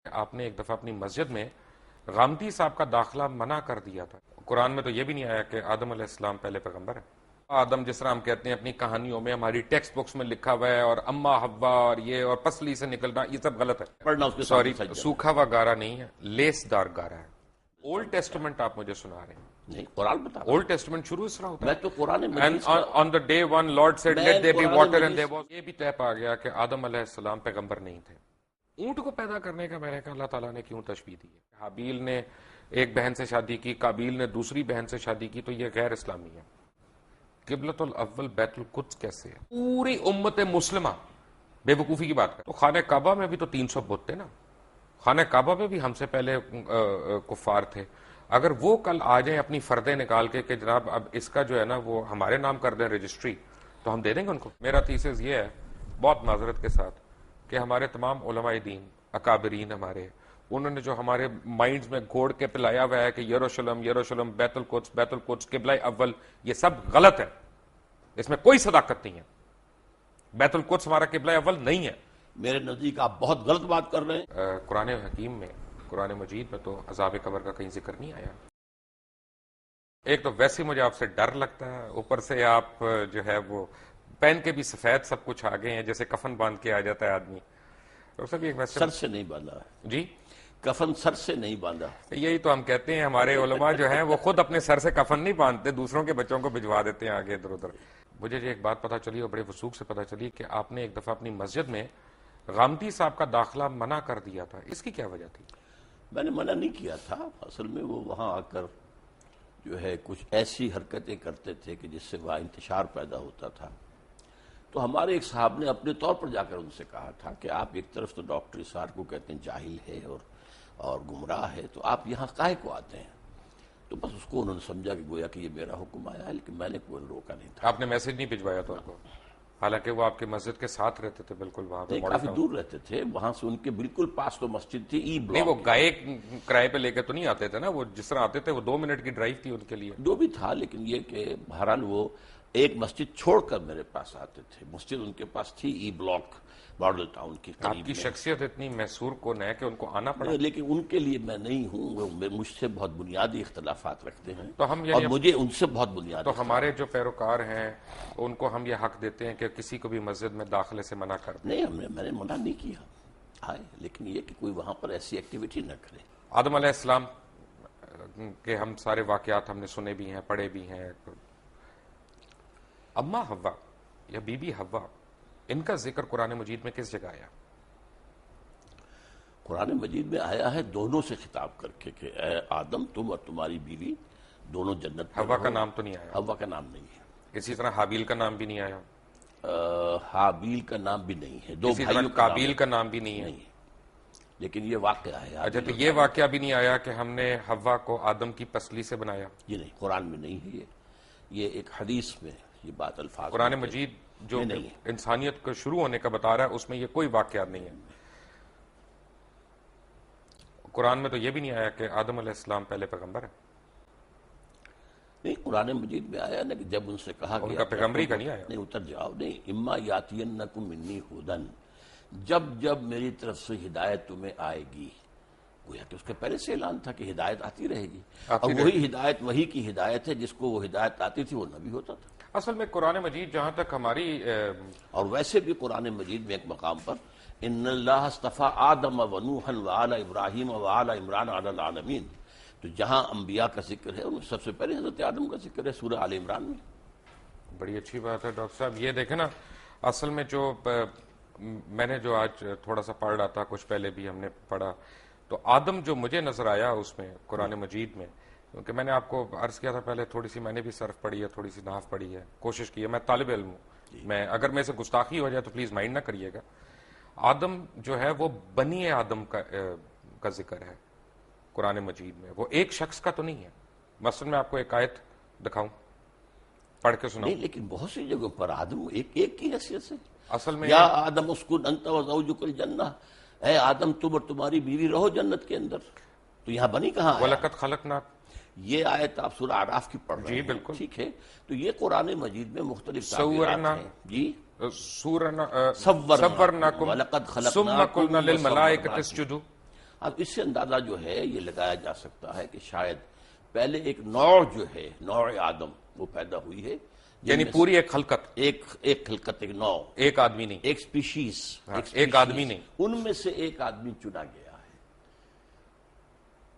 آپ نے ایک دفعہ اپنی مسجد میں غامدی صاحب کا داخلہ منع کر دیا تھا. قرآن میں تو یہ بھی نہیں آیا کہ آدم علیہ السلام پہلے پیغمبر ہے. آدم جس طرح ہم کہتے ہیں اپنی کہانیوں میں ہماری ٹیکسٹ بکس میں لکھا ہوا ہے اور اما حوا اور یہ اور پسلی سے نکلنا یہ سب غلط ہے. پڑھنا اس کے سوری سامنے سجدہ سوکھا ہوا گارا نہیں ہے, لیس دار گارا ہے. اولڈ ٹیسٹمنٹ آپ مجھے سنا رہے ہیں. نہیں قرآن بتا اولڈ ٹیسٹمنٹ شروع اس طرح ہوتا میں ہے. تو قرآن And مجید کا on the day one Lord said میں let there be Quran water and Majeed there was. یہ بھی طے پا گیا کہ آدم علیہ السلام پیغمبر نہیں تھے. اونٹ کو پیدا کرنے کا میں نے کہا اللہ تعالیٰ نے کیوں تشبیہ دی ہے. حابیل نے ایک بہن سے شادی کی, قابیل نے دوسری بہن سے شادی کی, تو یہ غیر اسلامی ہے. قبلۃ الاول بیت القدس کیسے ہے؟ پوری امت مسلمہ بے وقوفی کی بات کر. تو خانہ کعبہ میں بھی تو 300 بت تھے نا. خانہ کعبہ میں بھی ہم سے پہلے کفار تھے. اگر وہ کل آ جائیں اپنی فردیں نکال کے کہ جناب اب اس کا جو ہے نا وہ ہمارے نام کر دیں رجسٹری, تو ہم دے دیں گے ان کو. میرا تھیسس یہ ہے بہت معذرت کے ساتھ کہ ہمارے تمام علماء دین اکابرین ہمارے, انہوں نے جو ہمارے مائنڈز میں گھوڑ کے پلایا ہوا ہے کہ یروشلم یروشلم بیت القدس قبلہ اول, یہ سب غلط ہے. اس میں کوئی صداقت نہیں ہے. بیت القدس ہمارا قبلہ اول نہیں ہے. میرے نزدیک آپ بہت غلط بات کر رہے ہیں. قرآن حکیم میں, قرآن مجید میں تو عذاب قبر کا کہیں ذکر نہیں آیا. ایک تو ویسے مجھے آپ سے ڈر لگتا ہے, اوپر سے آپ جو ہے وہ پہن کے بھی سفید سب کچھ آگے ہیں, جیسے کفن باندھ کے آ جاتا ہے آدمی. سر سے نہیں باندھا جی, کفن سر سے نہیں باندھا. یہی تو ہم کہتے ہیں ہمارے علماء جو ہیں وہ خود اپنے سر سے کفن نہیں باندھتے, دوسروں کے بچوں کو بھجوا دیتے ہیں آگے ادھر ادھر. مجھے ایک بات پتا چلی اور بڑے وثوق سے پتا چلی کہ آپ نے ایک دفعہ اپنی مسجد میں غامدی صاحب کا داخلہ منع کر دیا تھا. اس کی کیا وجہ تھی؟ میں نے منع نہیں کیا تھا. اصل میں وہ وہاں آ کر جو ہے کچھ ایسی حرکتیں کرتے تھے کہ جس سے وہاں انتشار پیدا ہوتا تھا. تو ہمارے ایک صاحب نے اپنے طور پر جا کر ان سے کہا تھا کہ آپ ایک طرف تو ڈاکٹر اسار کو کہتے ہیں جاہل ہے اور گمراہ ہے, تو آپ یہاں کاہے کو آتے ہیں. تو بس اس کو انہوں نے سمجھا کہ گویا کہ یہ میرا حکم آیا ہے, لیکن میں نے کوئی روکا نہیں تھا. آپ نے میسج نہیں بھجوایا تھا ان کو, حالانکہ وہ آپ کے مسجد کے ساتھ رہتے تھے بالکل وہاں پہ. کافی دور رہتے تھے, وہاں سے ان کے بالکل پاس تو مسجد تھی ای بلاک. نہیں وہ گائے کرائے پہ لے کے تو نہیں آتے تھے نا, وہ جس طرح آتے تھے وہ 2 منٹ کی ڈرائیو تھی ان کے لیے. جو بھی تھا, لیکن یہ کہ بہرحال وہ ایک مسجد چھوڑ کر میرے پاس آتے تھے. مسجد ان کے پاس تھی ای بلاک ماڈل ٹاؤن کی قریب. آپ کی شخصیت اتنی محصور کون ہے کہ ان کو آنا پڑا. لیکن ان کے لیے میں نہیں ہوں, وہ مجھ سے بہت بنیادی اختلافات رکھتے ہیں تو ہم اور مجھے ان سے بہت بنیادی. تو ہمارے جو پیروکار ہیں ان کو ہم یہ حق دیتے ہیں کہ کسی کو بھی مسجد میں داخلے سے منع کر دیں. نہیں, میں نے منع نہیں کیا آئے, لیکن یہ کہ کوئی وہاں پر ایسی ایکٹیویٹی نہ کرے. آدم علیہ السلام کے ہم سارے واقعات ہم نے سنے بھی ہیں, پڑھے بھی ہیں. اما حوا یا بی بی حوا, ان کا ذکر قرآن مجید میں کس جگہ آیا؟ قرآن مجید میں آیا ہے دونوں سے خطاب کر کے کہ اے آدم تم اور تمہاری بیوی دونوں جنت میں حوا رہو. کا نام تو نہیں آیا. حوا کا نام نہیں ہے. اسی طرح حابیل کا نام بھی نہیں آیا. حابیل کا نام بھی نہیں ہے. 2 اسی طرح بھائیوں قابیل کا نام بھی نہیں ہے. لیکن یہ واقعہ ہے. اچھا, تو یہ واقعہ بھی نہیں آیا کہ ہم نے حوا کو آدم کی پسلی سے بنایا؟ یہ نہیں, قرآن میں نہیں ہے. یہ ایک حدیث میں یہ بات الفاظ. قرآن مجید جو انسانیت کو شروع ہونے کا بتا رہا ہے اس میں یہ کوئی واقعات نہیں ہے. قرآن میں تو یہ بھی نہیں آیا کہ آدم علیہ السلام پہلے پیغمبر ہے. نہیں, قرآن مجید میں آیا نا کہ جب ان سے کہا ان کا پیغمبری کا نہیں آیا. نہیں, اتر جاؤ. نہیں, اما یاتینکم منی ھدی, جب جب میری طرف سے ہدایت تمہیں آئے گی. گویا کہ اس کے پہلے سے اعلان تھا کہ ہدایت آتی رہے گی, اور وہی ہدایت وہی کی ہدایت ہے جس کو وہ ہدایت آتی تھی وہ نبی ہوتا تھا. اصل میں قرآن مجید جہاں تک ہماری اور ویسے بھی قرآن مجید میں ایک مقام پر ان اللہ اصطفیٰ آدم و نوحا وآل ابراہیم وآل عمران علی العالمین, تو جہاں انبیاء کا ذکر ہے ان میں سب سے پہلے حضرت آدم کا ذکر ہے سورہ آل عمران میں. بڑی اچھی بات ہے ڈاکٹر صاحب. یہ دیکھیں نا, اصل میں جو میں نے جو آج تھوڑا سا پڑھ رہا تھا, کچھ پہلے بھی ہم نے پڑھا, تو آدم جو مجھے نظر آیا اس میں قرآن مجید میں, کیونکہ میں نے آپ کو عرض کیا تھا پہلے تھوڑی سی میں نے بھی صرف پڑھی ہے, تھوڑی سی نحو پڑھی ہے, کوشش کی ہے. میں طالب علم ہوں, میں اگر میں سے گستاخی ہو جائے تو پلیز مائنڈ نہ کریے گا. آدم جو ہے وہ بنی آدم کا ذکر ہے قرآن مجید میں, وہ ایک شخص کا تو نہیں ہے. مثلا میں آپ کو ایک آیت دکھاؤں, پڑھ کے سناؤں. نہیں, لیکن بہت سی جگہوں پر آدم ایک کی حیثیت سے. اصل میں یا آدم اسکن انت وزوجک الجنہ, اے آدم تم اور تمہاری بیوی رہو جنت کے اندر. تو یہاں بنی کہاں ہے؟ وَلَقَدْ خَلَقْنَاكُمْ, یہ آیت آپ سورہ اعراف کی پڑھ رہے ہیں. جی بالکل, ٹھیک ہے. تو یہ قرآن مجید میں مختلف تعبیرات ہیں. جی, صَوَّرْنَاكُمْ ثُمَّ قُلْنَا لِلْمَلَائِكَةِ اسْجُدُوا, اب اس سے اندازہ جو ہے یہ لگایا جا سکتا ہے کہ شاید پہلے ایک نوع جو ہے نوع آدم وہ پیدا ہوئی ہے، یعنی پوری ایک خلقت، ایک خلقت، ایک نوع، ایک آدمی نہیں، ایک سپیشیز، ایک آدمی نہیں، ان میں سے ایک آدمی چنا گیا ہے۔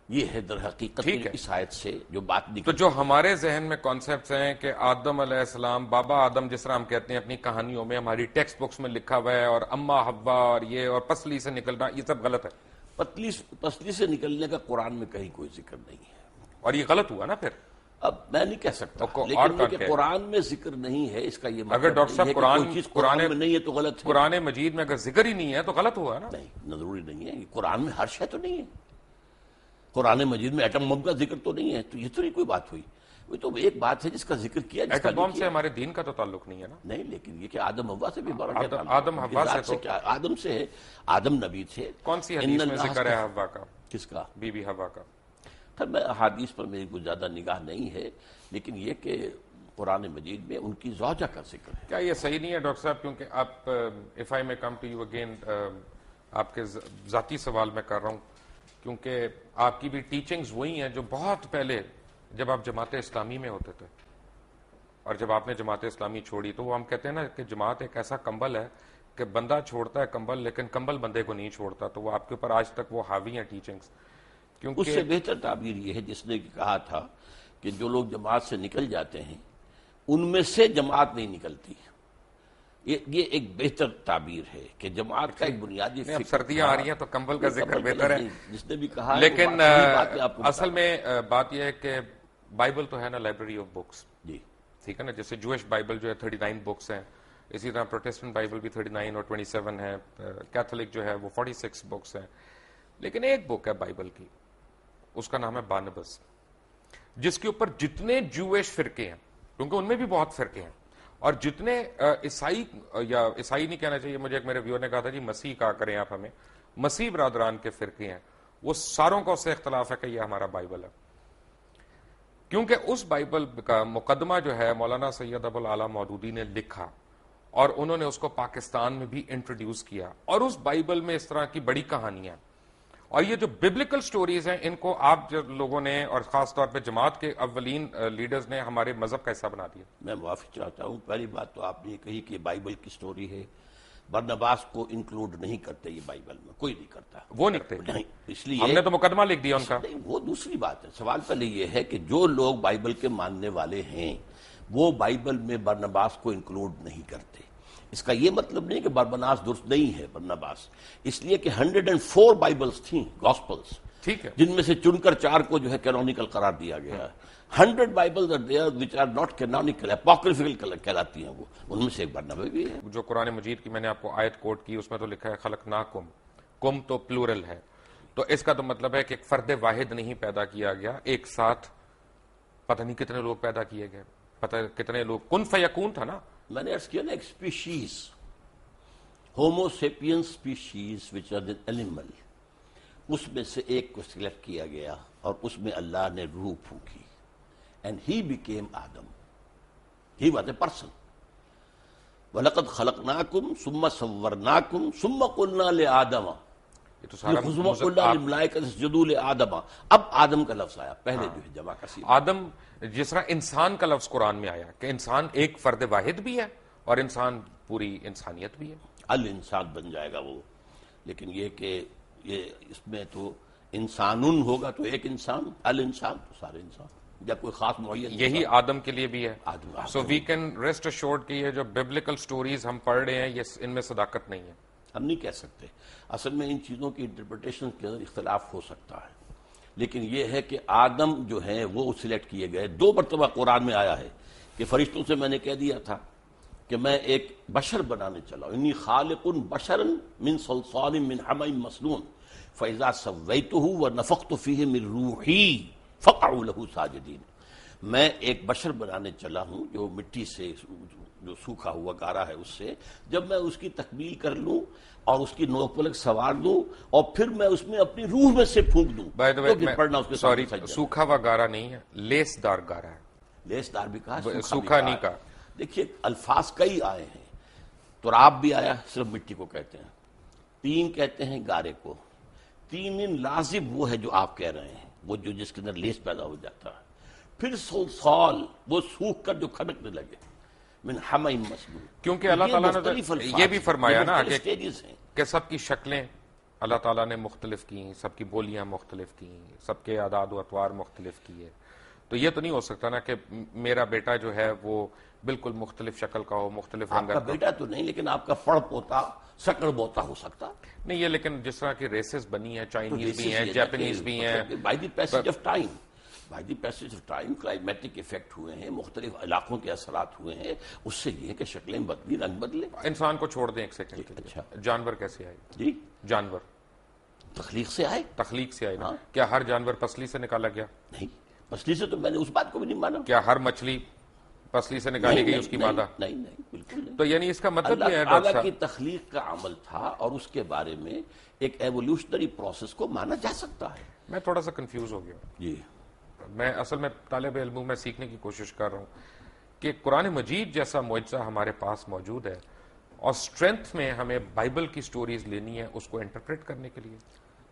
یہ ہے در حقیقت اس آیت سے جو بات نکلی۔ تو جو ہمارے ذہن میں کانسیپٹس ہیں کہ آدم علیہ السلام، بابا آدم جس طرح ہم کہتے ہیں اپنی کہانیوں میں، ہماری ٹیکسٹ بکس میں لکھا ہوا ہے، اور اما حوا اور یہ اور پسلی سے نکلنا، یہ سب غلط ہے۔ پسلی سے نکلنے کا قرآن میں کہیں کوئی ذکر نہیں ہے، اور یہ غلط ہوا نا پھر۔ اب میں نہیں کہہ سکتا، اور لیکن کون کہ کہے؟ قرآن میں ذکر نہیں ہے اس کا یہ مطلب اگر ڈاکٹر صاحب نہیں ہے کہ کوئی چیز قرآن میں نہیں ہے تو غلط ہے۔ قرآن مجید میں اگر ذکر ہی نہیں ہے تو غلط ہوا نا۔ نہیں، ضروری نہیں ہے، قرآن میں ہر شے تو نہیں ہے، قرآن مجید میں ایٹم بم کا ذکر تو نہیں ہے، تو یہ تو نہیں کوئی بات ہوئی، وہ تو ایک بات ہے جس کا ذکر کیا، جس کا ایٹم بم سے ہمارے دین کا تو تعلق نہیں ہے نا۔ نہیں، لیکن یہ کہ آدم حوا سے بھی بڑا کیا آدم حوا سے تو کیا، آدم سے ہے، آدم نبی تھے۔ کون سی حدیث میں ذکر ہے حوا کا؟ کس کا؟ بی بی حوا کا۔ خیر میں احادیث پر میری کوئی زیادہ نگاہ نہیں ہے، لیکن یہ کہ قرآن مجید میں ان کی زوجہ کا ذکر ہے۔ کیا یہ صحیح نہیں ہے ڈاکٹر صاحب؟ کیونکہ آپ اف آئی میں کم ٹو یو اگین، آپ کے ذاتی سوال میں کر رہا ہوں، کیونکہ آپ کی بھی ٹیچنگز وہی ہیں جو بہت پہلے جب آپ جماعت اسلامی میں ہوتے تھے، اور جب آپ نے جماعت اسلامی چھوڑی تو وہ ہم کہتے ہیں نا کہ جماعت ایک ایسا کمبل ہے کہ بندہ چھوڑتا ہے کمبل، لیکن کمبل بندے کو نہیں چھوڑتا، تو وہ آپ کے اوپر آج تک وہ حاوی ہیں ٹیچنگز۔ اس سے بہتر تعبیر یہ ہے جس نے کہا تھا کہ جو لوگ جماعت سے نکل جاتے ہیں ان میں سے جماعت نہیں نکلتی، یہ ایک بہتر تعبیر ہے کہ جماعت کا ایک بنیادی اب سردیاں آ رہی ہیں تو کمبل کا ذکر بہتر ہے، جس نے بھی کہا، لیکن اصل میں بات یہ ہے کہ بائبل تو ہے نا لائبریری آف بکس، جی ٹھیک ہے نا، جیسے جوش بائبل جو ہے 39 بکس ہیں، اسی طرح پروٹیسٹنٹ بائبل بھی 39 اور 27 ہے، کیتھولک جو ہے وہ 46 بکس ہیں، لیکن ایک بک ہے بائبل کی، اس کا نام ہے بارنبس، جس کے اوپر جتنے جوش فرقے ہیں، کیونکہ ان میں بھی بہت فرقے ہیں، اور جتنے عیسائی، یا عیسائی نہیں کہنا چاہیے مجھے، ایک میرے ویور نے کہا تھا جی مسیح کہا کریں آپ ہمیں، مسیح برادران کے فرقے ہیں، وہ ساروں کا اس سے اختلاف ہے کہ یہ ہمارا بائبل ہے، کیونکہ اس بائبل کا مقدمہ جو ہے مولانا سید ابو العلا مودودی نے لکھا، اور انہوں نے اس کو پاکستان میں بھی انٹروڈیوس کیا، اور اس بائبل میں اس طرح کی بڑی کہانیاں، اور یہ جو ببلیکل سٹوریز ہیں ان کو آپ لوگوں نے، اور خاص طور پہ جماعت کے اولین لیڈرز نے، ہمارے مذہب کا حصہ بنا دیا۔ میں معافی چاہتا ہوں، پہلی بات تو آپ نے کہی کہ بائبل کی سٹوری ہے، برنباس کو انکلوڈ نہیں کرتے یہ بائبل میں، کوئی نہیں کرتا، وہ نہیں کرتے، نہیں، اس لیے ہم نے تو مقدمہ لکھ دیا ان کا۔ نہیں، وہ دوسری بات ہے، سوال پہلے یہ ہے کہ جو لوگ بائبل کے ماننے والے ہیں وہ بائبل میں برنباس کو انکلوڈ نہیں کرتے، اس کا یہ مطلب نہیں کہ برنباس درست نہیں ہے، برنباس اس لیے کہ 104 بائبلز تھیں، گاسپلز، ٹھیک ہے، جن میں سے چن کر 4 کو جو ہے کینونیکل قرار دیا گیا ہے، 100 bibles are there which are not canonical، apocryphal کہلاتی ہیں، وہ ان میں سے ایک برنبا بھی ہے۔ جو قرآن مجید کی میں نے آپ کو آیت کوٹ کی، اس میں تو لکھا ہے خلقناکم، کم تو پلورل ہے، تو اس کا تو مطلب ہے کہ ایک فرد واحد نہیں پیدا کیا گیا، ایک ساتھ پتہ نہیں کتنے لوگ پیدا کیے گئے، پتہ کتنے لوگ، کن فیکون تھا نا۔ میں نے عرض کیا نا ایک species, homo sapiens species which are an animal, اس میں سے ایک کو سلیکٹ کیا گیا اور اس میں اللہ نے روح پھونکی، and he became Adam, he was a person, وَلَقَدْ خَلَقْنَاكُمْ ثُمَّ صَوَّرْنَاكُمْ ثُمَّ قُلْنَا لِآدَمَ یہ تو سارا قُلْنَا لِلْمَلَائِكَةِ اسْجُدُوا لِآدَمَ، اب آدم کا لفظ آیا، پہلے جو ہے جمع کا صیغہ، آدم، جس طرح انسان کا لفظ قرآن میں آیا کہ انسان ایک فرد واحد بھی ہے اور انسان پوری انسانیت بھی ہے، الانسان بن جائے گا وہ، لیکن یہ کہ یہ اس میں تو انسان ہوگا تو ایک انسان، الانسان تو سارے انسان، یا کوئی خاص معین، یہی آدم کے لیے بھی ہے۔ آدم سو وی کین ریسٹ ایشورڈ کہ یہ جو ببلیکل سٹوریز ہم پڑھ رہے ہیں یہ ان میں صداقت نہیں ہے۔ ہم نہیں کہہ سکتے، اصل میں ان چیزوں کی انٹرپریٹیشن کے اندر اختلاف ہو سکتا ہے، لیکن یہ ہے کہ آدم جو ہیں وہ سلیکٹ کیے گئے، 2 مرتبہ قرآن میں آیا ہے کہ فرشتوں سے میں نے کہہ دیا تھا کہ میں ایک بشر بنانے چلا ہوں، انی خالق بشرا من صلصال من حمأ مسنون فاذا سویتہ ونفخت فیہ من روحی فقعوا لہ ساجدین، میں ایک بشر بنانے چلا ہوں جو مٹی سے، جو سوکھا ہوا گارا ہے، اس سے جب میں اس کی تکمیل کر لوں اور اس کی نوک پلک سوار دوں اور پھر میں اس میں اپنی روح میں سے پھونک دوں تو پھر پڑھنا اس کے سامنے سجدہ۔ سوکھا ہوا گارا نہیں ہے، لیس دار گارا ہے، لیس دار بھی کہا، سوکھا نہیں کہا۔ دیکھیے الفاظ کئی آئے ہیں، تراب بھی آیا، صرف مٹی کو کہتے ہیں، تین کہتے ہیں گارے کو، تین لازم وہ ہے جو آپ کہہ رہے ہیں، وہ جو جس کے اندر لیس پیدا ہو جاتا ہے، پھر سال وہ سوکھ کر جو کھڑکنے لگے، من حمئ مسنون، کیونکہ اللہ تعالیٰ نے یہ بھی فرمایا نا کہ سٹیجز ہیں. سب کی شکلیں اللہ تعالیٰ نے مختلف کی، سب کی بولیاں مختلف کی، سب کے اعداد و اطوار مختلف کیے. تو یہ تو نہیں ہو سکتا نا کہ میرا بیٹا جو ہے وہ بالکل مختلف شکل کا ہو، مختلف آپ رنگت کا کا. بیٹا تو نہیں، لیکن آپ کا پڑ پوتا سکڑ بوتا ہو سکتا. نہیں یہ لیکن جس طرح کی ریسز بنی ہیں، تو چائنیز بھی this ہیں، is جاپنیز بھی ہیں. By the passage of time, by the passage of time climatic effect ہوئے ہیں، مختلف علاقوں کے اثرات ہوئے ہیں، اس سے یہ ہے کہ شکلیں بدلی، رنگ بدلے. انسان کو چھوڑ دیں ایک سیکنڈ کے لیے. اچھا. جانور کیسے آئے؟ جی جانور تخلیق سے آئے. تخلیق سے آئے نا. ہاں. کیا ہر جانور پسلی سے نکالا گیا؟ نہیں، پسلی سے تو میں نے اس بات کو بھی نہیں مانا. کیا ہر مچھلی پسلی سے نکالی گئی اس کی مادہ؟ نہیں نہیں بالکل نہیں. تو یعنی اس کا مطلب یہ ہے اللہ ڈاکٹر تعالیٰ کی صاحب، تخلیق کا عمل تھا اور اس کے بارے میں ایک ایوولوشنری پروسیس کو مانا جا سکتا ہے. میں تھوڑا سا کنفیوز ہو گیا. جی میں اصل میں طالب علم ہوں، میں سیکھنے کی کوشش کر رہا ہوں کہ قرآن مجید جیسا معجزہ ہمارے پاس موجود ہے اور اسٹرینتھ میں ہمیں بائبل کی سٹوریز لینی ہے اس کو انٹرپریٹ کرنے کے لیے.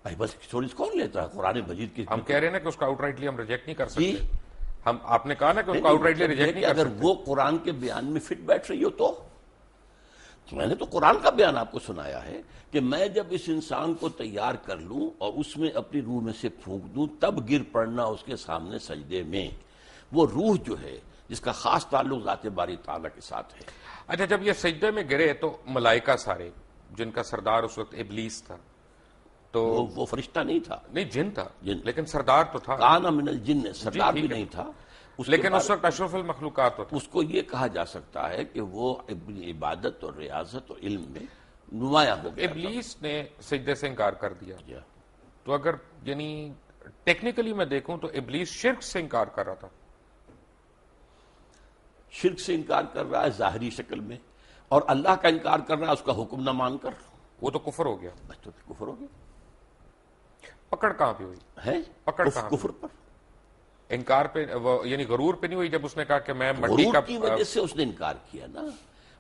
بائبل کی سٹوریز کون لیتا ہے؟ قرآن مجید کی. ہم کہہ رہے ہیں نا کہ اس کو آؤٹ رائٹلی ہم ریجیکٹ نہیں کر جی. سکتے. آپ نے کہا نا کہ اس کو آؤٹ رائٹلی ریجیکٹ نہیں کر اگر سکتے. وہ قرآن کے بیان میں فٹ بیٹھ رہی ہو تو میں نے تو قرآن کا بیان آپ کو سنایا ہے کہ میں جب اس انسان کو تیار کر لوں اور اس میں اپنی روح میں سے پھونک دوں تب گر پڑنا اس کے سامنے سجدے میں. وہ روح جو ہے جس کا خاص تعلق ذات باری تعالیٰ کے ساتھ ہے. اچھا جب یہ سجدے میں گرے تو ملائکہ سارے، جن کا سردار اس وقت ابلیس تھا، تو وہ فرشتہ نہیں تھا، نہیں جن تھا، جن. لیکن سردار تو تھا. کان من الجن، سردار بھی ٹھیک ہے. نہیں تھا. لیکن اس وقت اشرف المخلوقات تو تھا. اس کو یہ کہا جا سکتا ہے کہ وہ اپنی عبادت اور ریاضت اور علم میں نمایاں ہو گیا. ابلیس نے سجدے سے انکار کر دیا. جی. تو اگر یعنی ٹیکنیکلی میں دیکھوں تو ابلیس شرک سے انکار کر رہا تھا. شرک سے انکار کر رہا ہے ظاہری شکل میں، اور اللہ کا انکار کر رہا ہے اس کا حکم نہ مان کر. وہ تو کفر ہو گیا. بس تو کفر ہو گیا. پکڑ کہاں پہ ہوئی؟ ہے پکڑ کہاں پہ؟ کفر پر. انکار پہ یعنی غرور پہ نہیں ہوئی جب اس نے کہا کہ میں مٹی غرور کا کی وجہ سے اس نے انکار کیا نا.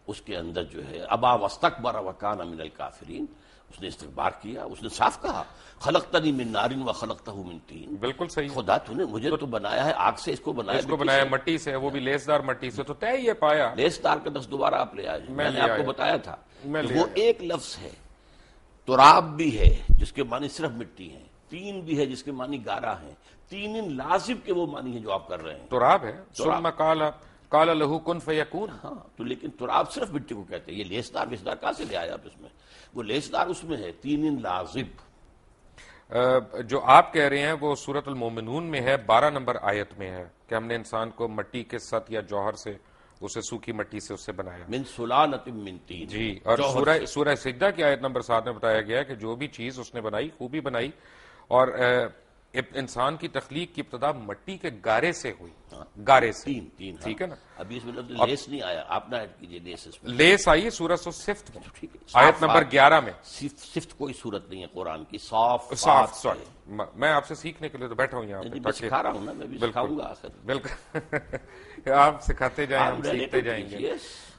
اس کے اندر جو ہے ابا واستکبر وکان من الکافرین، اس نے استکبار کیا. اس نے صاف کہا خلقتنی من نار و خلقتہ من طین. بالکل صحیح. خدا تو نے مجھے تو بنایا ہے آگ سے، اس کو بنایا اس کو بنایا مٹی سے، وہ بھی لیسدار مٹی سے. تو طے یہ پایا لیس دار کا لفظ دوبارہ آپ لے آئے. میں نے لے آپ آیا. کو بتایا تھا میں کہ لے وہ آیا. ایک لفظ ہے. تراب بھی ہے جس کے معنی صرف مٹی ہیں، تین بھی ہے جس کے معنی گارا ہیں، تین لازم کے وہ معنی ہیں جو آپ کر رہے ہیں. تراب ہے. تراب. ثم قال له کن فیکون. ہاں تو لیکن تراب صرف مٹی کو کہتے ہیں. یہ لیسدار ویسدار کہاں سے لے آیا آپ اس میں؟ وہ لیسدار اس میں ہے تین لازم. جو آپ کہہ رہے ہیں وہ سورۃ المومنون میں ہے، 12 نمبر آیت میں ہے کہ ہم نے انسان کو مٹی کے ست یا جوہر سے، اسے سوکھی مٹی سے اس سے بنایا. من سلالۃ من طین. جی. اور جوہر سورہ سجدہ کی آیت نمبر 7 میں بتایا گیا ہے کہ جو بھی چیز اس نے بنائی خوبی بنائی، اور انسان کی تخلیق کی ابتدا مٹی کے گارے سے ہوئی. گارے سے. تین. ٹھیک ہے نا. ابھی اس میں لفظ لیس نہیں آیا، آپ نہ ایڈ کیجئے لیس اس میں. لیس آئی سورۃ الصفت میں، ٹھیک ہے. آیت نمبر 11 میں. صفت کوئی صورت نہیں ہے قرآن کی. صاف صاف. سوری میں آپ سے سیکھنے کے لیے تو بیٹھا ہوں یہاں پہ. میں سکھا رہا ہوں نا، میں بھی سکھاؤں گا آخر. بالکل. آپ سکھاتے جائیں، ہم سیکھتے جائیں گے.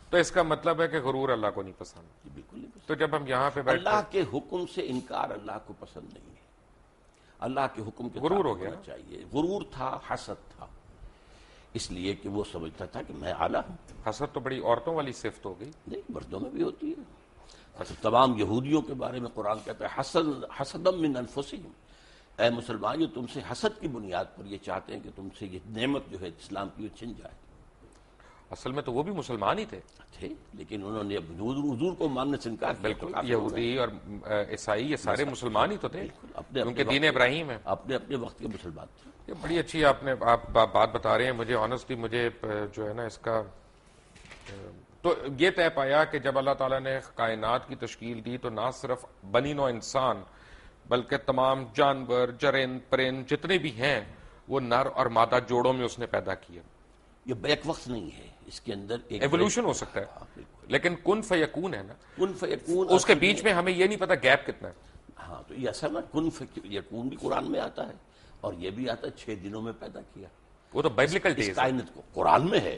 تو اس کا مطلب ہے کہ غرور اللہ کو نہیں پسند. بالکل نہیں پسند. تو جب ہم یہاں پہ بیٹھتے اللہ کے حکم سے انکار اللہ کو پسند نہیں ہے. اللہ کے حکم کے غرور ہو گیا ہونا چاہیے. غرور تھا، حسد تھا، اس لیے کہ وہ سمجھتا تھا کہ میں اعلیٰ ہوں. حسد تو بڑی عورتوں والی صفت ہو گئی. نہیں، مردوں میں بھی ہوتی ہے. اچھا، تمام یہودیوں کے بارے میں قرآن کہتا ہے حسدم من انفسہم. اے مسلمان، یہ تم سے حسد کی بنیاد پر یہ چاہتے ہیں کہ تم سے یہ نعمت جو ہے اسلام کی وہ چھن جائے. اصل میں تو وہ بھی مسلمان ہی تھے، لیکن انہوں نے حضور کو ماننے سے انکار کیا. بالکل. یہودی اور عیسائی یہ سارے مسلمان ہی تو تھے، کیونکہ دین ابراہیم ہے. اپنے اپنے وقت کے مسلمان تھے. یہ بڑی اچھی آپ بات بتا رہے ہیں. مجھے آنیسٹلی مجھے جو ہے نا اس کا تو یہ طے پایا کہ جب اللہ تعالیٰ نے کائنات کی تشکیل دی تو نہ صرف بنی نوع انسان بلکہ تمام جانور، جرند، پرند جتنے بھی ہیں وہ نر اور مادہ جوڑوں میں اس نے پیدا کیا. یہ بیک وقت نہیں ہے، اس کے اندر ایک ایوولوشن ہو سکتا ہے، لیکن کن فیکون ہے نا. کن فیکون اس کے بیچ میں ہمیں یہ نہیں پتا گیپ کتنا ہے. ہاں تو یہ اصل نا کن فیکون بھی قرآن میں آتا ہے، اور یہ بھی آتا ہے 6 دنوں میں پیدا کیا. وہ تو بائبلیکل اس ڈیز. کائنات کو قرآن میں ہے،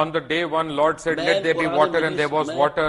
on the day one, Lord said, "Let there be water," and there was water.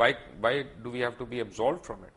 why do we have to be absolved from it?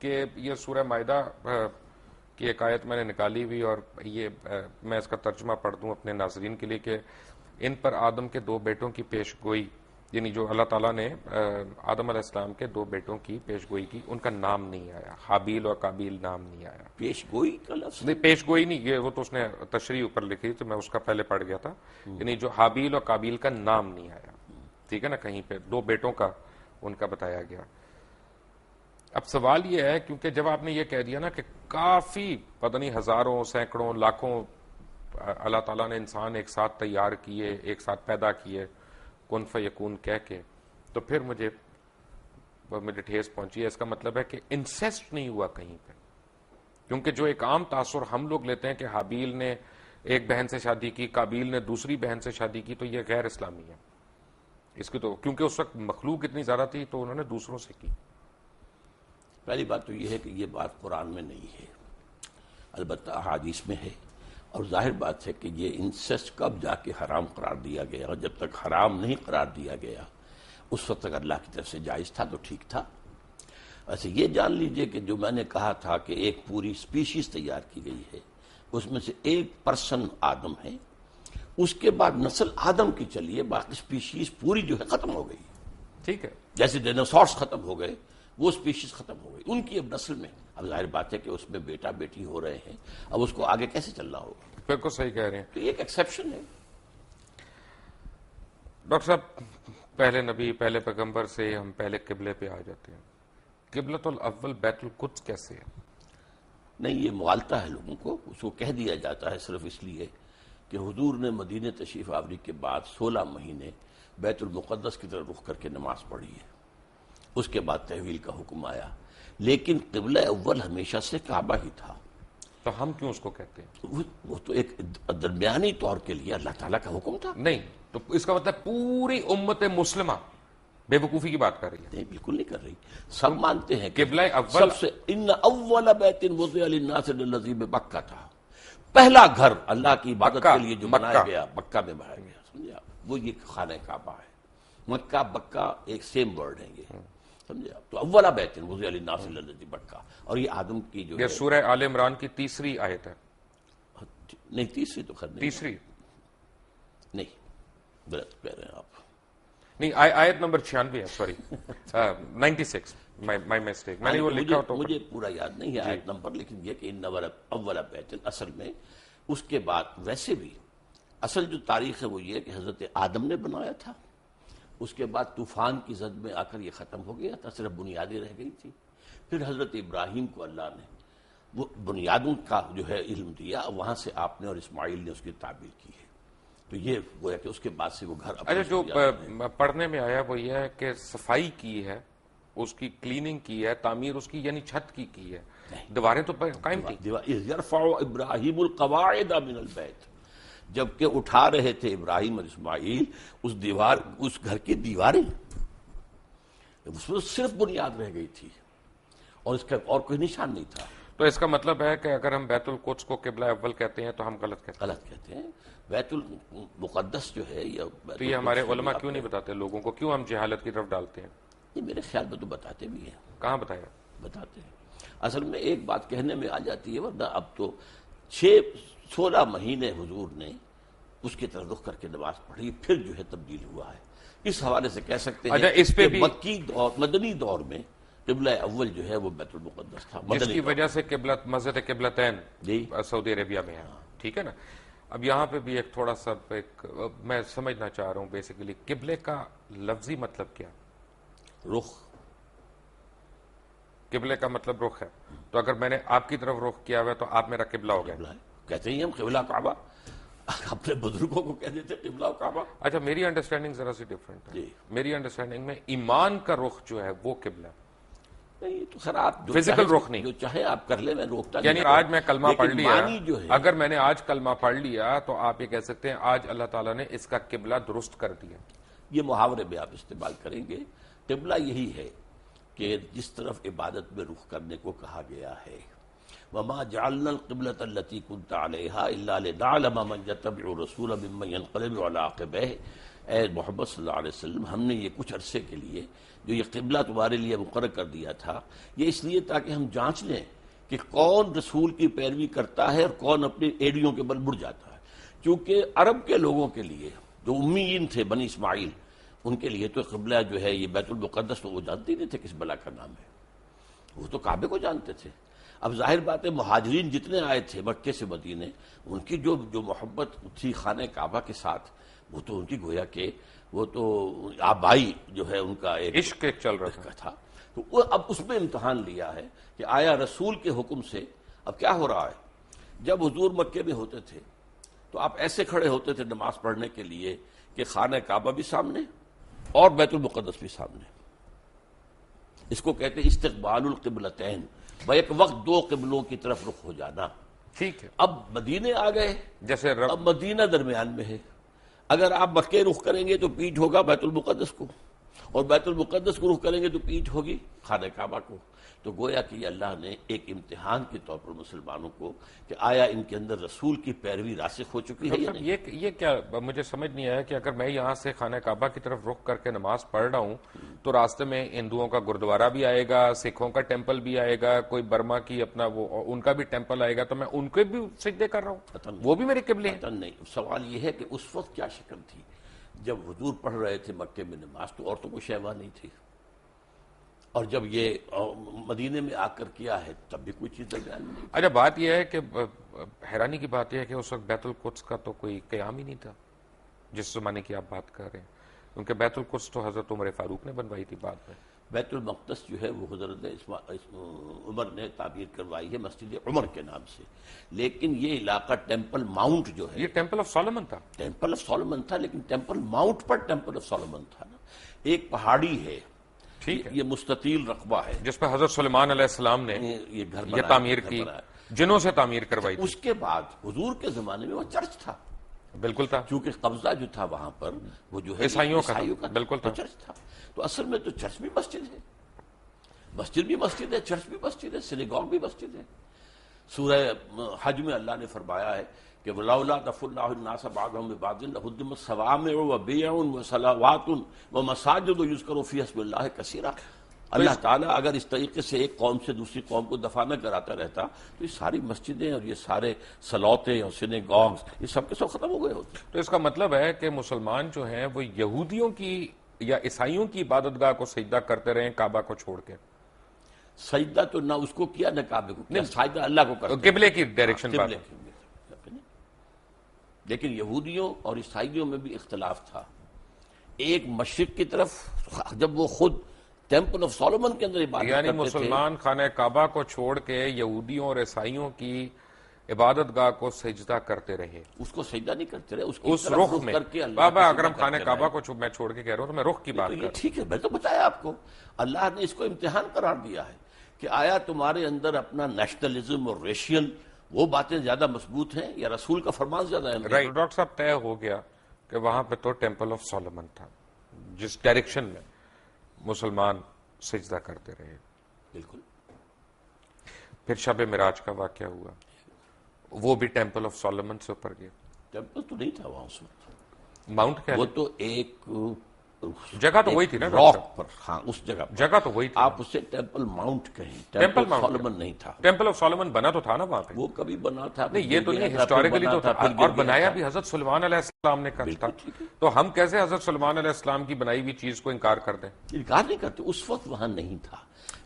کہ یہ سورہ مائدہ کی ایک آیت میں نے نکالی ہوئی، اور یہ میں اس کا ترجمہ پڑھ دوں اپنے ناظرین کے لیے کہ ان پر آدم کے 2 بیٹوں کی پیش گوئی، یعنی جو اللہ تعالیٰ نے آدم علیہ السلام کے 2 بیٹوں کی پیش گوئی کی، ان کا نام نہیں آیا، حابیل اور قابیل نام نہیں آیا۔ پیش گوئی کا لفظ نہیں، پیش گوئی نہیں، یہ وہ تو اس نے تشریح اوپر لکھی تو میں اس کا پہلے پڑھ گیا تھا، یعنی جو حابیل اور قابیل کا نام نہیں آیا، ٹھیک ہے نا، کہیں پہ 2 بیٹوں کا ان کا بتایا گیا۔ اب سوال یہ ہے، کیونکہ جب آپ نے یہ کہہ دیا نا کہ کافی پتہ نہیں ہزاروں سینکڑوں لاکھوں اللہ تعالیٰ نے انسان ایک ساتھ تیار کیے، ایک ساتھ پیدا کیے کن فیکون کہہ کے، تو پھر مجھے ٹھیس پہنچی ہے۔ اس کا مطلب ہے کہ انسیسٹ نہیں ہوا کہیں پہ، کیونکہ جو ایک عام تاثر ہم لوگ لیتے ہیں کہ حابیل نے ایک بہن سے شادی کی، قابیل نے دوسری بہن سے شادی کی، تو یہ غیر اسلامی ہے اس کی، تو کیونکہ اس وقت مخلوق اتنی زیادہ تھی تو انہوں نے دوسروں سے کی۔ پہلی بات تو یہ ہے کہ یہ بات قرآن میں نہیں ہے، البتہ احادیث میں ہے، اور ظاہر بات ہے کہ یہ انسیسٹ کب جا کے حرام قرار دیا گیا، اور جب تک حرام نہیں قرار دیا گیا اس وقت تک اللہ کی طرف سے جائز تھا تو ٹھیک تھا۔ ایسے یہ جان لیجئے کہ جو میں نے کہا تھا کہ ایک پوری سپیشیز تیار کی گئی ہے، اس میں سے ایک پرسن آدم ہے، اس کے بعد نسل آدم کی چلیے، باقی سپیشیز پوری جو ہے ختم ہو گئی، ٹھیک ہے، جیسے ڈینوسارس ختم ہو گئے وہ سپیشیز ختم ہو گئی، ان کی اب نسل میں اب ظاہر بات ہے کہ اس میں بیٹا بیٹی ہو رہے ہیں، اب اس کو آگے کیسے چلنا ہوگا، بالکل صحیح کہہ رہے ہیں تو یہ ایک ایکسیپشن ہے۔ ڈاکٹر صاحب۔ پہلے نبی، پہلے پیغمبر سے ہم پہلے قبلے پہ آ جاتے ہیں، قبلۃ الاول بیت القدس کیسے ہے؟ نہیں، یہ مغالطہ ہے لوگوں کو، اس کو کہہ دیا جاتا ہے صرف اس لیے کہ حضور نے مدینہ تشریف آوری کے بعد 16 مہینے بیت المقدس کی طرف رخ کر کے نماز پڑھی ہے، اس کے بعد تحویل کا حکم آیا، لیکن قبلہ اول ہمیشہ سے کعبہ ہی تھا۔ تو ہم کیوں اس کو کہتے ہیں؟ وہ تو ایک درمیانی طور کے لیے اللہ تعالیٰ کا حکم تھا۔ نہیں، تو اس کا مطلب پوری امت مسلمہ بے وقوفی کی بات کر رہی ہے؟ نہیں، بالکل نہیں کر رہی، سب مانتے ہیں کہ قبلہ اول سب سے ان اول بیت وضع للناس للذی ببکہ تھا، پہلا گھر اللہ کی عبادت کے لیے جو بنایا گیا مکہ میں بنایا گیا، سمجھے آپ، وہ یہ خانہ کعبہ ہے۔ مکہ بکہ ایک سیم ورڈ ہے یہ، سمجھے آپ، تو اول بیت وضع للناس للذی ببکہ، اور یہ آدم کی جو یہ سورہ آل عمران کی 3 آیت ہے۔ نہیں، تیسری تو خیر نہیں، تیسری نہیں، غلط کہہ رہے ہیں آپ، نہیں، آیت نمبر 96 ہے، سوری 96، مائی مسٹیک، میں نے وہ لکھا تو مجھے پورا یاد نہیں ہے آیت نمبر، لیکن یہ کہ ان اول بیت، اصل میں اس کے بعد ویسے بھی اصل جو تاریخ ہے وہ یہ کہ حضرت آدم نے بنایا تھا، اس کے بعد طوفان کی زد میں آ کر یہ ختم ہو گیا تھا، صرف بنیادیں رہ گئی تھی، پھر حضرت ابراہیم کو اللہ نے وہ بنیادوں کا جو ہے علم دیا، وہاں سے آپ نے اور اسماعیل نے اس کی تعبیر کی ہے، تو یہ وہ ہے کہ اس کے بعد سے وہ گھر اچھا، جو پڑھنے میں آیا وہ یہ ہے کہ صفائی کی ہے، اس کی کلیننگ کی ہے، تعمیر اس کی یعنی چھت کی ہے، دیواریں تو قائم تھی۔ یرفع ابراہیم القواعد من البیت، جبکہ اٹھا رہے تھے ابراہیم اور اسماعیل اس گھر کی دیواریں، اس میں صرف بنیاد رہ گئی تھی اور اس کا اور کوئی نشان نہیں تھا۔ تو اس کا مطلب ہے کہ اگر ہم بیت القدس کو قبلہ اول کہتے ہیں تو ہم غلط کہتے ہیں؟ غلط کہتے ہیں، بیت المقدس جو ہے یا تو یہ ہمارے علماء کیوں نہیں بتاتے لوگوں کو، کیوں ہم جہالت کی طرف ڈالتے ہیں؟ یہ میرے خیال میں تو بتاتے بھی ہیں، کہاں بتایا؟ بتاتے ہیں، اصل میں ایک بات کہنے میں آ جاتی ہے، ورنہ اب تو 16 مہینے حضور نے اس کی طرف رخ کر کے نماز پڑھی، پھر جو ہے تبدیل ہوا ہے، اس حوالے سے کہہ سکتے ہیں اس پہ بھی مکی دور، مدنی دور میں قبلہ اول جو ہے وہ بیت المقدس تھا، جس کی وجہ سے مسجد قبلتین جی سعودی عربیہ میں ہے، ٹھیک ہے نا۔ اب یہاں پہ بھی ایک تھوڑا سا میں سمجھنا چاہ رہا ہوں بیسیکلی قبلے کا لفظی مطلب کیا؟ رخ، قبلے کا مطلب رخ ہے، تو اگر میں نے آپ کی طرف رخ کیا ہوا ہے تو آپ میرا قبلہ ہو گیا۔ قبلہ ہے، کہتے ہیں ہم قبلہ کعبہ، اپنے بزرگوں کو کہہ دیتے قبلہ کعبہ۔ اچھا، میری انڈرسٹینڈنگ ذرا سی ڈفرینٹ ہے، جی، میری انڈرسٹینڈنگ میں ایمان کا رخ جو ہے وہ قبلہ ہے، نہیں تو خیر آپ فزیکل رخ نہیں، جو چاہے آپ کر لیں، میں روکتا نہیں، یعنی آج میں کلمہ پڑھ لیا، جو ہے اگر میں نے آج کلمہ پڑھ لیا تو آپ یہ کہہ سکتے ہیں آج اللہ تعالیٰ نے اس کا قبلہ درست کر دیا۔ یہ محاورے میں آپ استعمال کریں گے، قبلہ یہی ہے کہ جس طرف عبادت میں رخ کرنے کو کہا گیا ہے، وَمَا جَعَلْنَا الْقِبْلَةَ الَّتِي كُنْتَ عَلَيْهَا إِلَّا لِنَعْلَمَ مَن يَتَّبِعُ الرَّسُولَ مِمَّن يَنقَلِبُ عَلَىٰ عَقِبَيْهِ، اے محمد صلی اللہ علیہ وسلم ہم نے یہ کچھ عرصے کے لیے جو یہ قبلہ تمہارے لیے مقرر کر دیا تھا یہ اس لیے تاکہ ہم جانچ لیں کہ کون رسول کی پیروی کرتا ہے اور کون اپنی ایڑیوں کے بل مڑ جاتا ہے. کیونکہ عرب کے لوگوں کے لیے جو امیین تھے بنی اسماعیل ان کے لیے تو قبلہ جو ہے یہ بیت المقدس تو وہ جانتے ہی نہیں تھے کس بلا کا نام ہے, وہ تو کعبے کو جانتے تھے. اب ظاہر بات ہے مہاجرین جتنے آئے تھے مکے سے مدینے ان کی جو محبت تھی خانہ کعبہ کے ساتھ وہ تو ان کی گویا کہ وہ تو آبائی جو ہے ان کا ایک عشق ایک چل رہا تھا. تو وہ اب اس میں امتحان لیا ہے کہ آیا رسول کے حکم سے اب کیا ہو رہا ہے. جب حضور مکے میں ہوتے تھے تو آپ ایسے کھڑے ہوتے تھے نماز پڑھنے کے لیے کہ خانہ کعبہ بھی سامنے اور بیت المقدس بھی سامنے. اس کو کہتے ہیں استقبال القبلتین, بیک وقت دو قبلوں کی طرف رخ ہو جانا. ٹھیک ہے. اب مدینے آ گئے, جیسے اب مدینہ درمیان میں ہے. اگر آپ مکے رخ کریں گے تو پیٹھ ہوگا بیت المقدس کو, اور بیت المقدس کو رخ کریں گے تو پیٹھ ہوگی خانہ کعبہ کو. تو گویا کہ اللہ نے ایک امتحان کے طور پر مسلمانوں کو کہ آیا ان کے اندر رسول کی پیروی راسخ ہو چکی ہے یا نہیں. یہ کیا مجھے سمجھ نہیں آیا کہ اگر میں یہاں سے خانہ کعبہ کی طرف رخ کر کے نماز پڑھ رہا ہوں تو راستے میں ہندوؤں کا گردوارہ بھی آئے گا, سکھوں کا ٹیمپل بھی آئے گا, کوئی برما کی اپنا وہ ان کا بھی ٹیمپل آئے گا, تو میں ان کے بھی سجدے کر رہا ہوں, وہ بھی میرے قبلے ہیں. نہیں, سوال یہ ہے کہ اس وقت کیا شکل تھی جب حضور پڑھ رہے تھے مکے میں نماز تو عورتوں کو شہوہ نہیں تھی, اور جب یہ مدینے میں آ کر کیا ہے تب بھی کوئی چیز درمیان میں نہیں. اچھا, بات یہ ہے کہ حیرانی کی بات یہ ہے کہ اس وقت بیت القدس کا تو کوئی قیام ہی نہیں تھا جس زمانے کی آپ بات کر رہے ہیں, کیونکہ بیت القدس تو حضرت عمر فاروق نے بنوائی تھی بعد میں. بیت المقدس جو ہے وہ حضرت عمر نے تعبیر کروائی ہے مسجد عمر کے نام سے, لیکن یہ علاقہ ٹیمپل ماؤنٹ جو ہے یہ ٹیمپل آف سولومن تھا. ٹیمپل آف سولومن تھا, لیکن temple Mount per temple of Solomon تھا نا. ایک پہاڑی ہے, ٹھیک ہے, یہ مستطیل رقبہ ہے جس پہ حضرت سلیمان علیہ السلام نے یہ گھر یہ تعمیر کی, جنوں سے تعمیر کروائی تھی. اس کے بعد حضور کے زمانے میں وہ چرچ تھا, بالکل تھا, کیونکہ قبضہ جو تھا وہاں پر وہ جو ہے عیسائیوں کا بالکل تھا, چرچ تھا. تو اصل میں تو چرچ بھی مسجد ہے, مسجد بھی مسجد ہے, چرچ بھی مسجد ہے, سینیگوگ بھی مسجد ہے. سورہ حج میں اللہ نے فرمایا ہے کہ وَلَوْلَا دَفْعُ اللَّهُ النَّاسَ بَعْضَهُم بِبَعْضٍ لَهُدِّمَتْ صَوَامِعُ وَبِيَعٌ وَصَلَوَاتٌ وَمَسَاجِدُ يُذْكَرُ فِيهَا اسْمُ اللَّهِ كَثِيرًا. اللہ تعالیٰ اگر اس طریقے سے ایک قوم سے دوسری قوم کو دفاع نہ کراتا رہتا تو یہ ساری مسجدیں اور یہ سارے سلوتے اور سینیگوگز یہ سب کے سب ختم ہو گئے ہوتے. تو اس کا مطلب ہے کہ مسلمان جو ہیں وہ یہودیوں کی یا عیسائیوں کی عبادت گاہ کو سجدہ کرتے رہے کعبہ کو چھوڑ کے. سجدہ تو نہ اس کو کیا نہ کعبے کو کیا, سجدہ اللہ کو کرتے, قبلے کی ڈائریکشن پر. لیکن یہودیوں اور عیسائیوں میں بھی اختلاف تھا. ایک مشرق کی طرف جب وہ خود ٹیمپل آف سولومن کے اندر عبادت یعنی کرتے مسلمان خانہ کعبہ کو چھوڑ کے یہودیوں اور عیسائیوں کی عبادت گاہ کو سجدہ کرتے رہے, اس کو سجدہ نہیں کرتے رہے, اس رخ میں. بابا اگر ہم خانہ کعبہ کو میں چھوڑ کے کہہ رہا ہوں تو میں رخ کی بات کر رہا ہوں. ٹھیک ہے, میں تو بتایا آپ کو, اللہ نے اس کو امتحان قرار دیا ہے کہ آیا تمہارے اندر اپنا نیشنلزم اور ریشیل وہ باتیں زیادہ مضبوط ہیں یا رسول کا فرمان زیادہ ہے. رائٹ ڈاکٹر صاحب, طے ہو گیا کہ وہاں پہ تو ٹیمپل آف سولومن تھا جس ڈائریکشن میں مسلمان سجدہ کرتے رہے. بالکل. پھر شب معراج کا واقعہ ہوا, وہ بھی ٹیمپل آف سولومن سے اوپر گیا. ٹیمپل تو نہیں تھا وہاں اس وقت, ماؤنٹ کیا وہ تو ایک جگہ تو وہی تھی نا راک پر, ہاں اس جگہ پر, جگہ تو وہی تھی. آپ اسے ٹیمپل ماؤنٹ کہیں, ٹیمپل سولومن نہیں تھا. ٹیمپل آف سولومن بنا تو تھا نا وہاں پہ, وہ کبھی بنا تھا نہیں, یہ تو نہیں, ہسٹوریکلی تو تھا, اور بنایا بھی حضرت سلیمان علیہ السلام نے کرا تھا. تو ہم کیسے حضرت سلیمان علیہ السلام کی بنائی ہوئی چیز کو انکار کر دیں؟ انکار نہیں کرتے, اس وقت وہاں نہیں تھا.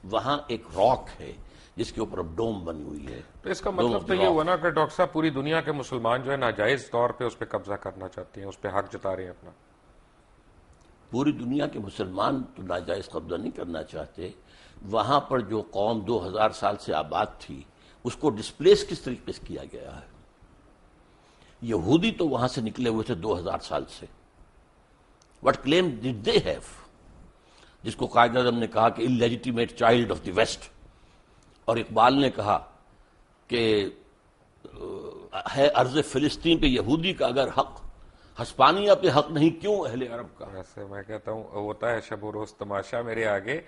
وہاں ایک راک ہے جس کے اوپر اب ڈوم بنی ہوئی ہے. تو اس کا مطلب تو یہ ہوا نا کہ ڈاکٹر صاحب پوری دنیا کے مسلمان جو ہے ناجائز طور پہ اس پہ قبضہ کرنا چاہتے ہیں, اس پہ حق جتا رہے ہیں اپنا. پوری دنیا کے مسلمان تو ناجائز قبضہ نہیں کرنا چاہتے. وہاں پر جو قوم 2000 سال سے آباد تھی اس کو ڈسپلیس کس طریقے سے کیا گیا ہے. یہودی تو وہاں سے نکلے ہوئے تھے 2000 سال سے. وٹ کلیم ڈڈ دے ہیو, جس کو قائد اعظم نے کہا کہ انلیجیٹیمیٹ چائلڈ آف دی ویسٹ, اور اقبال نے کہا کہ ہے ارض فلسطین پہ یہودی کا اگر حق, ہسپانیہ پہ حق نہیں کیوں اہل عرب کا. ایسے میں کہتا ہوں ہوتا ہے شب و روز تماشا میرے آگے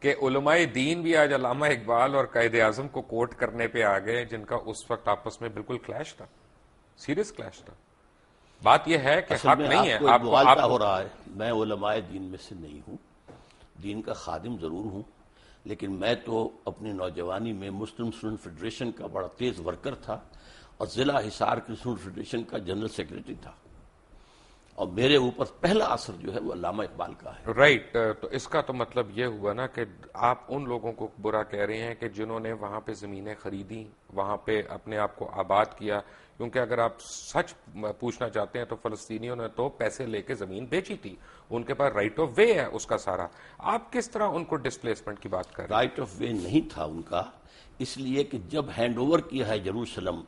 کہ علماء دین بھی آج علامہ اقبال اور قائد اعظم کو کوٹ کرنے پہ آ گئے, جن کا اس وقت آپس میں بالکل کلیش تھا, سیریس کلیش تھا. بات یہ ہے کہ اصل حق میں نہیں ہے آپ کو ایک مغالطہ ہو رہا ہے. میں علماء دین میں سے نہیں ہوں، دین کا خادم ضرور ہوں، لیکن میں تو اپنی نوجوانی میں مسلم اسٹوڈنٹ فیڈریشن کا بڑا تیز ورکر تھا اور ضلع حصار کی اسٹوڈنٹ فیڈریشن کا جنرل سیکرٹری تھا، اور میرے اوپر پہلا اثر جو ہے وہ علامہ اقبال کا ہے. رائٹ. تو اس کا تو مطلب یہ ہوا نا کہ آپ ان لوگوں کو برا کہہ رہے ہیں کہ جنہوں نے وہاں پہ زمینیں خریدی، وہاں پہ اپنے آپ کو آباد کیا، کیونکہ اگر آپ سچ پوچھنا چاہتے ہیں تو فلسطینیوں نے تو پیسے لے کے زمین بیچی تھی، ان کے پاس رائٹ آف وے ہے اس کا سارا. آپ کس طرح ان کو ڈسپلیسمنٹ کی بات کر رہے ہیں؟ رائٹ آف وے نہیں تھا ان کا، اس لیے کہ جب ہینڈ اوور کیا ہے یروشلم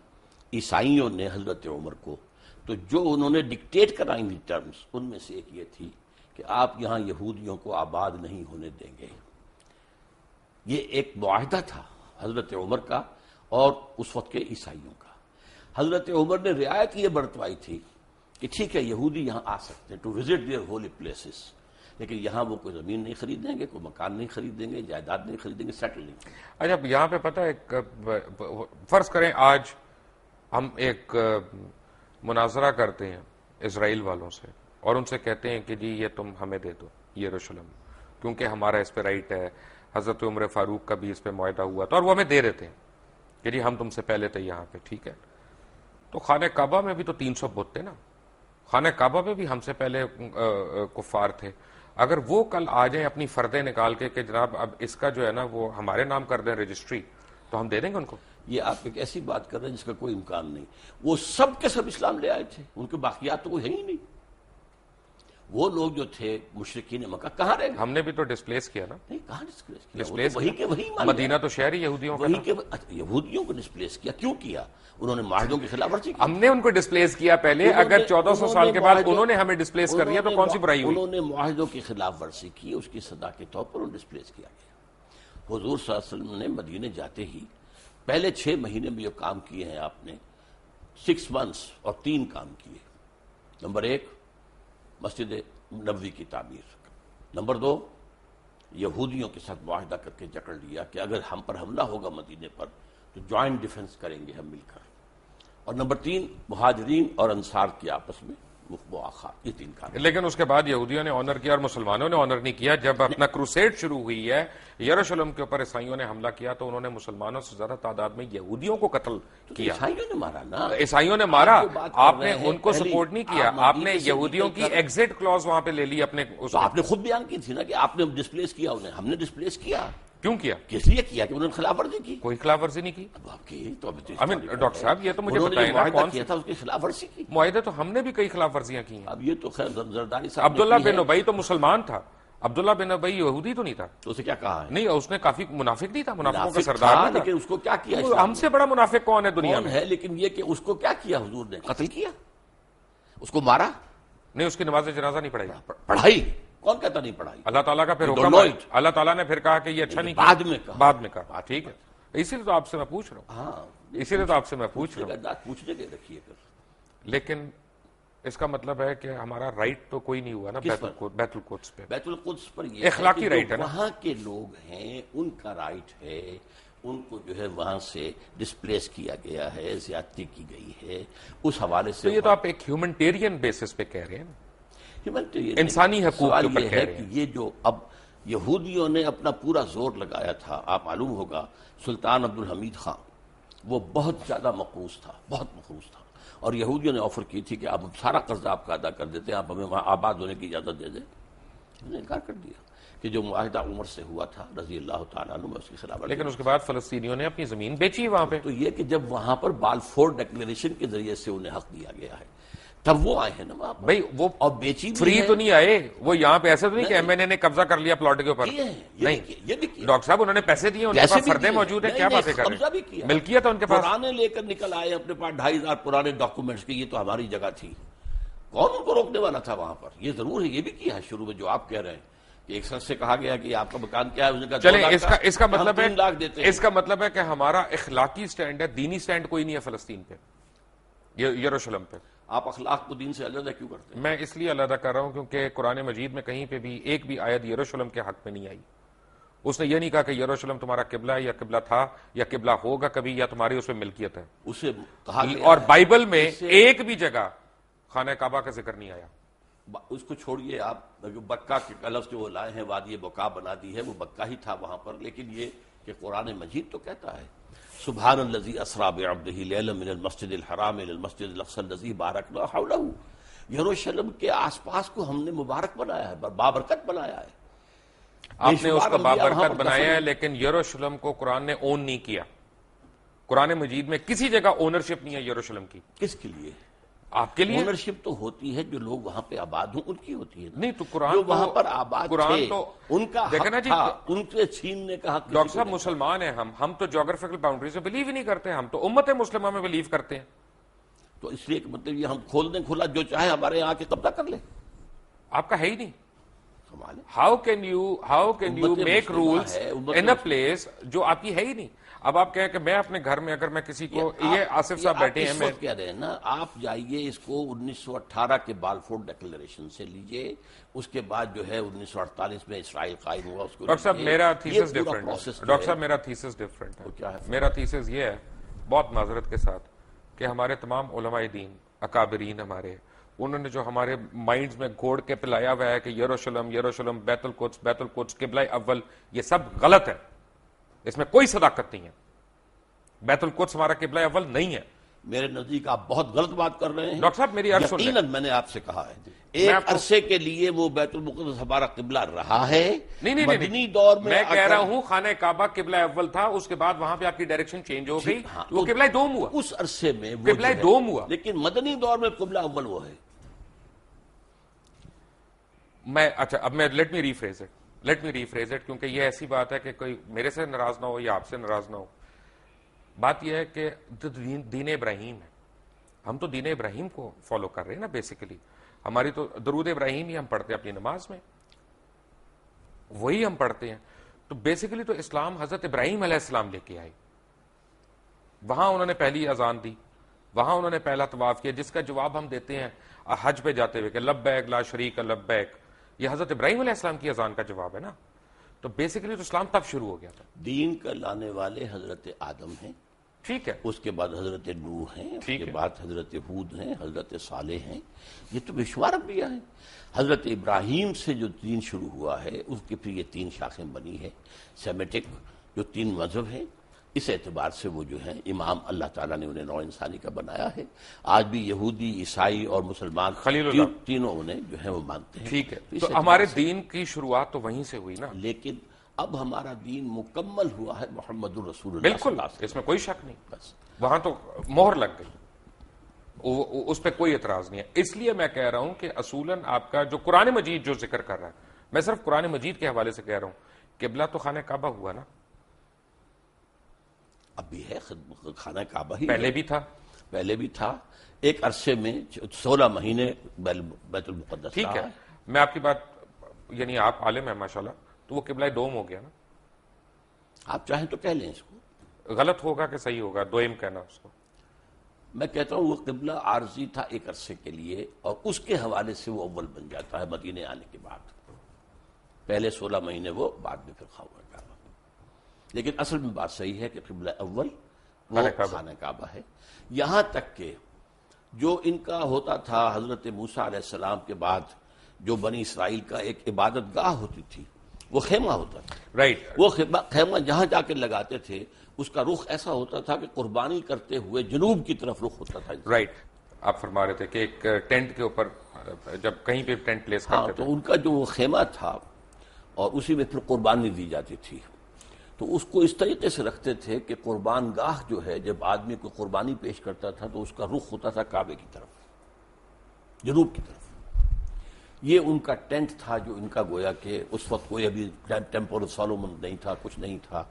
عیسائیوں نے حضرت عمر کو، تو جو انہوں نے ڈکٹیٹ کرائیں گی ٹرمز، ان میں سے ایک یہ تھی کہ آپ یہاں یہودیوں کو آباد نہیں ہونے دیں گے. یہ ایک معاہدہ تھا حضرت عمر کا اور اس وقت کے عیسائیوں کا. حضرت عمر نے رعایت یہ برتوائی تھی کہ ٹھیک ہے یہودی یہاں آ سکتے ہیں to visit their holy places, لیکن یہاں وہ کوئی زمین نہیں خریدیں گے، کوئی مکان نہیں خریدیں گے، جائیداد نہیں خریدیں گے، سیٹل نہیں کریں گے. اچھا یہاں پہ پتہ ہے فرض کریں آج ہم ایک مناظرہ کرتے ہیں اسرائیل والوں سے اور ان سے کہتے ہیں کہ جی یہ تم ہمیں دے دو یروشلم، کیونکہ ہمارا اس پہ رائٹ ہے، حضرت عمر فاروق کا بھی اس پہ معاہدہ ہوا تھا اور وہ ہمیں دے دیتے ہیں کہ جی ہم تم سے پہلے تھے یہاں پہ، ٹھیک ہے. تو خانہ کعبہ میں بھی تو 300 بت تھے نا، خانہ کعبہ میں بھی ہم سے پہلے کفار تھے. اگر وہ کل آ جائیں اپنی فردیں نکال کے کہ جناب اب اس کا جو ہے نا وہ ہمارے نام کر دیں رجسٹری، تو ہم دے دیں گے ان کو. یہ آپ ایک ایسی بات کر رہے ہیں جس کا کوئی امکان نہیں. وہ سب کے سب اسلام لے آئے تھے، ان کے باقیات تو کوئی ہے ہی نہیں. وہ لوگ جو تھے مشرکین مکہ کہاں رہ گئے؟ ہم نے بھی تو ڈسپلیس کیا نا، نہیں، کہاں ڈسپلیس کیا؟ ڈسپلیس وہی کے وہی مان مدینہ تو شہر ہی یہودیوں کا وہی تھا. کے یہودیوں کو ڈسپلیس کیا. کیوں کیا؟ انہوں نے معاہدوں کی خلاف ورزی کی. ہم نے ان کو ڈسپلیس کیا پہلے، اگر 1400 سال کے بعد انہوں نے ہمیں ڈسپلیس کر دیا تو کون سی برائی ہوئی؟ انہوں نے معاہدوں کی خلاف ورزی کی، اس کی سزا کے طور پر انہیں ڈسپلیس کیا گیا. حضور صلی اللہ علیہ وسلم نے مدینے جاتے ہی پہلے 6 مہینے میں جو کام کیے ہیں آپ نے، 6 months اور 3 کام کیے. نمبر 1 مسجد نبوی کی تعمیر، نمبر 2 یہودیوں کے ساتھ معاہدہ کر کے جکڑ لیا کہ اگر ہم پر حملہ ہوگا مدینے پر تو جوائنٹ ڈیفنس کریں گے ہم مل کر، اور نمبر 3 مہاجرین اور انصار کی آپس میں مواخات. یہ 3 کام. لیکن اس کے بعد یہودیوں نے آنر کیا اور مسلمانوں نے آنر نہیں کیا. جب اپنا کروسیڈ شروع ہوئی ہے یروشلم کے اوپر عیسائیوں نے حملہ کیا تو انہوں نے مسلمانوں سے زیادہ تعداد میں یہودیوں کو قتل کیا. عیسائیوں نے مارا نا، عیسائیوں نے مارا، آپ جو بات کر آپ نے رہے ہیں، ان کو پہلی سپورٹ نہیں کیا، آپ آپ نے مدینے سے یہودیوں نکل کی کر- ایگزٹ کلوز وہاں پہ لے لی اپنے تو آپ نے خود بیان کی تھی نا کہ آپ نے ڈسپلیس کیا انہیں. ہم نے ڈسپلیس کیا کیوں کیا؟ کس لیے کیا کہ انہوں نے خلاف ورزی کی. کوئی خلاف ورزی نہیں کی. اب آپ کی تو ڈاکٹر صاحب یہ تو مجھے انہوں نے بتائیں نا معاہدہ کون کیا سی تھا، اس کی خلاف ورزی کی. معاہدے تو ہم نے بھی کئی خلاف ورزیاں کی ہیں. اب یہ تو خیر زرداری صاحب نے عبداللہ کی ہے. بن ابی تو مسلمان تھا، عبداللہ بن ابی یہودی تو نہیں تھا. تو اسے کیا کہا ہے؟ نہیں اس نے کافی منافق نہیں تھا، منافقوں کا منافق سردار تھا، نہیں تھا. لیکن اس کو کیا کیا وہ اسلام ہم سے بڑا منافق کون ہے دنیا کون میں؟ ہے؟ لیکن یہ کہ اس کو کیا کیا حضور نے؟ قتل کیا، اس کو مارا، نہیں اس کی نماز جنازہ نہیں پڑھائی. پڑھائی. کون کہتا نہیں پڑھائی؟ اللہ تعالیٰ کا پھر You حکم don't know ہے. it. اللہ تعالیٰ نے پھر کہا کہ یہ اچھا نہیں بعد کیا. میں کہا. بعد میں کہا. ٹھیک ہے، اسی لیے تو آپ سے میں پوچھ رہا ہوں، ہاں، اسی لیے تو آپ سے میں پوچھ رہا ہوں. پوچھنے کے رکھیے پھر. لیکن اس کا مطلب ہے کہ ہمارا رائٹ تو کوئی نہیں ہوا نا کس بیت القدس پہ. بیت القدس پر یہ اخلاقی ہے کہ رائٹ جو ہے نا. وہاں کے لوگ ہیں ان کا رائٹ ہے، ان کو جو ہے وہاں سے ڈسپلیس کیا گیا ہے، زیادتی کی گئی ہے. اس حوالے سے تو یہ تو آپ ایک ہیومنٹیرین بیسس پہ کہہ رہے ہیں نا. Humanitarian انسانی حقوق سوال کے اوپر یہ کہہ ہے رہے کہ ہیں. یہ جو اب یہودیوں نے اپنا پورا زور لگایا تھا، آپ معلوم ہوگا سلطان عبد الحمید خان وہ بہت زیادہ مقروض تھا، بہت مقروض تھا، اور یہودیوں نے آفر کی تھی کہ آپ سارا قرضہ آپ کا ادا کر دیتے ہیں، آپ ہمیں وہاں آباد ہونے کی اجازت دے دیں. انہوں نے انکار کر دیا کہ جو معاہدہ عمر سے ہوا تھا رضی اللہ تعالیٰ عنہ، میں اس کی خلاف ورزی. لیکن اس کے بعد فلسطینیوں نے اپنی زمین بیچی وہاں پہ. تو یہ کہ جب وہاں پر بالفور ڈکلیریشن کے ذریعے سے انہیں حق دیا گیا ہے تب وہ آئے ہیں نا وہاں پر. بھائی وہ اور بیچی بھی فری ہے. تو نہیں آئے، وہ یہاں پہ ایسے تو نہیں کہ ایم این اے نے قبضہ کر لیا پلاٹ کے اوپر. کیے ہیں، یہ نہیں بھی کیے، یہ بھی کیے. ڈاکٹر صاحب انہوں نے پیسے دیے، ان کے پیسے پاس بھی فردیں دیے. موجود ہیں، نہیں، کیا نہیں، باتیں کر قبضہ بھی رہے کیا. ہیں؟ ملکیت ہے ان کے پاس. پرانے لے کر نکل آئے اپنے پاس 2500 پرانے ڈاکومنٹس کی، یہ تو ہماری جگہ تھی. کون ان کو روکنے والا تھا وہاں پر؟ یہ ضرور ہے، یہ بھی کیا ہے شروع میں جو آپ کہہ رہے ہیں کہ ایک شخص سے کہا گیا کہ آپ کا مکان کیا ہے، اس نے کہا 2 چلیں لاکھ اس کا مطلب ہم 3 لاکھ دیتے ہے، ہیں. اس کا مطلب ہے کہ ہمارا اخلاقی سٹینڈ ہے، دینی سٹینڈ کوئی نہیں ہے فلسطین پہ، یروشلم پہ. آپ اخلاق کو دین سے علیحدہ کیوں کرتے ہیں؟ میں اس لیے علیحدہ کر رہا ہوں کیونکہ قرآن مجید میں کہیں پہ بھی ایک بھی آیت یروشلم کے حق میں نہیں آئی. اس نے یہ نہیں کہا کہ یروشلم تمہارا قبلہ ہے یا قبلہ تھا یا قبلہ ہوگا کبھی یا تمہاری اس پہ ملکیت ہے. اسے کہا گیا اور ہے بائبل میں اس سے- ایک بھی جگہ خانہ کعبہ کا ذکر نہیں آیا؟ اس کو چھوڑیے آپ، بکہ کے لفظ جو وہ لائے ہیں وادی بکا بنا دی ہے، وہ بکہ ہی تھا وہاں پر، لیکن یہ کہ قرآن مجید تو کہتا ہے سبحان الذی اسریٰ بعبدہ لیلا من المسجد الحرام الی المسجد الاقصی الذی بارکنا حولہ، یروشلم کے آس پاس کو ہم نے مبارک بنایا ہے، بابرکت بنایا ہے۔ آپ نے اس کو بابرکت بنایا ہے، لیکن یروشلم کو قرآن نے اون نہیں کیا۔ قرآن مجید میں کسی جگہ اونرشپ نہیں ہے یروشلم کی۔ کس کے لیے؟ آپ کے لیے اونرشپ تو ہوتی ہے جو لوگ وہاں پہ آباد ہوں ان کی ہوتی ہے نا۔ نہیں، تو قرآن جو وہاں پر آباد تھے ان کا دیکھیں نا حق جی، تھا، ان کے چھیننے کا حق ڈاکٹر صاحب مسلمان ہیں ہم تو جغرافیکل باؤنڈری سے بلیو ہی نہیں کرتے، ہم تو امت مسلمہ میں بلیو کرتے ہیں۔ تو اس لیے کہ مطلب یہ ہم کھول دیں کھلا، جو چاہے ہمارے یہاں کے قبضہ کر لیں، آپ کا ہے ہی نہیں۔ کمال ہے۔ How can you make rules in a place جو آپ کی ہے ہی نہیں؟ اب آپ کہیں کہ میں اپنے گھر میں اگر میں کسی کو، یہ آصف صاحب بیٹھے ہیں، میں کہہ رہے ہیں نا، آپ جائیے اس کو 1918 کے بالفور ڈکلیریشن سے لیجئے، اس کے بعد جو ہے 1948 میں اسرائیل قائم ہوا، اس کو ڈاکٹر صاحب میرا تھیسس ڈفرنٹ ہے۔ ڈاکٹر صاحب میرا تھیسس ڈفرنٹ ہے۔ میرا تھیسس یہ ہے، بہت معذرت کے ساتھ، کہ ہمارے تمام علماء دین اکابرین ہمارے، انہوں نے جو ہمارے مائنڈز میں گھوڑ کے پلایا ہوا ہے کہ یروشلم بیت القدس قبلہ اول، یہ سب غلط ہے، اس میں کوئی صداقت نہیں ہے۔ بیت القدس ہمارا قبلہ اول نہیں ہے۔ میرے نزدیک آپ بہت غلط بات کر رہے ہیں ڈاکٹر صاحب میری عرض سن لیں۔ یقیناً میں نے آپ سے کہا ہے ایک عرصے کے لیے وہ بیت المقدس ہمارا قبلہ رہا ہے، نہیں مدنی دور میں کہہ رہا ہوں خانہ کعبہ قبلہ اول تھا، اس کے بعد وہاں پہ آپ کی ڈائریکشن چینج ہو گئی، وہ قبلہ دوم ہوا، اس عرصے میں قبلہ دوم ہوا، لیکن مدنی دور میں قبلہ اول وہ ہے۔ اچھا اب میں لیٹ می ریفریز اٹ کیونکہ یہ ایسی بات ہے کہ کوئی میرے سے ناراض نہ ہو یا آپ سے ناراض نہ ہو۔ بات یہ ہے کہ دین ابراہیم ہے، ہم تو دین ابراہیم کو فالو کر رہے ہیں نا بیسیکلی، ہماری تو درود ابراہیم ہی ہم پڑھتے ہیں اپنی نماز میں، وہی ہم پڑھتے ہیں۔ تو بیسیکلی تو اسلام حضرت ابراہیم علیہ السلام لے کے آئے، وہاں انہوں نے پہلی اذان دی، وہاں انہوں نے پہلا طواف کیا، جس کا جواب ہم دیتے ہیں حج پہ جاتے ہوئے کہ لبیک لا شریک لبیک، یہ حضرت ابراہیم علیہ السلام کی اذان کا جواب ہے نا۔ تو بیسیکلی تو اسلام تب شروع ہو گیا تھا۔ دین کا لانے والے حضرت آدم ہیں، ٹھیک ہے، اس کے بعد حضرت نوح ہیں، اس کے بعد حضرت ہود ہیں، حضرت صالح ہیں، یہ تو بشمار انبیاء ہیں۔ حضرت ابراہیم سے جو دین شروع ہوا ہے اس کی پھر یہ 3 شاخیں بنی ہے، سیمیٹک جو 3 مذہب ہیں، اس اعتبار سے وہ جو ہیں امام اللہ تعالیٰ نے انہیں نوع انسانی کا بنایا ہے۔ آج بھی یہودی، عیسائی اور مسلمان تینوں انہیں جو ہیں وہ مانتے ہیں۔ ٹھیک ہے، تو ہمارے دین کی شروعات تو وہیں سے ہوئی نا۔ لیکن اب ہمارا دین مکمل ہوا ہے محمد الرسول اللہ بالکل، اس میں کوئی شک نہیں، بس وہاں تو مہر لگ گئی، اس پہ کوئی اعتراض نہیں ہے۔ اس لیے میں کہہ رہا ہوں کہ اصولاً آپ کا جو قرآن مجید جو ذکر کر رہا ہے، میں صرف قرآن مجید کے حوالے سے کہہ رہا ہوں، قبلہ تو خانہ کعبہ ہوا نا، اب بھی ہے، خانہ کعبہ ہی پہلے بھی تھا، پہلے بھی تھا، ایک عرصے میں 16 مہینے بیت المقدس ٹھیک ہے۔ میں آپ کی بات، یعنی آپ عالم ہیں ماشاءاللہ، تو وہ قبلہ دوم ہو گیا نا۔ آپ چاہیں تو کہہ لیں اس کو، غلط ہوگا کہ صحیح ہوگا دوئم کہنا اس کو؟ میں کہتا ہوں وہ قبلہ عارضی تھا ایک عرصے کے لیے، اور اس کے حوالے سے وہ اول بن جاتا ہے مدینے آنے کے بعد، پہلے 16 مہینے وہ، بعد میں پھر خانہ کعبہ۔ لیکن اصل میں بات صحیح ہے کہ قبلہ اول وہ خانہ کعبہ ہے۔ یہاں تک کہ جو ان کا ہوتا تھا حضرت موسیٰ علیہ السلام کے بعد جو بنی اسرائیل کا ایک عبادت گاہ ہوتی تھی، وہ خیمہ ہوتا تھا، رائٹ، وہ خیمہ جہاں جا کے لگاتے تھے اس کا رخ ایسا ہوتا تھا کہ قربانی کرتے ہوئے جنوب کی طرف رخ ہوتا تھا۔ رائٹ، آپ فرما رہے تھے کہ ایک ٹینٹ کے اوپر جب کہیں پہ ٹینٹ پلیس کرتے تھے تو ان کا جو وہ خیمہ تھا اور اسی میں پھر قربانی دی جاتی تھی، تو اس کو اس طریقے سے رکھتے تھے کہ قربان گاہ جو ہے جب آدمی کو قربانی پیش کرتا تھا تو اس کا رخ ہوتا تھا کعبے کی طرف، جنوب کی طرف۔ یہ ان کا ٹینٹ تھا جو ان کا گویا کہ اس وقت کوئی ابھی ٹیمپل سولومن نہیں تھا، کچھ نہیں تھا،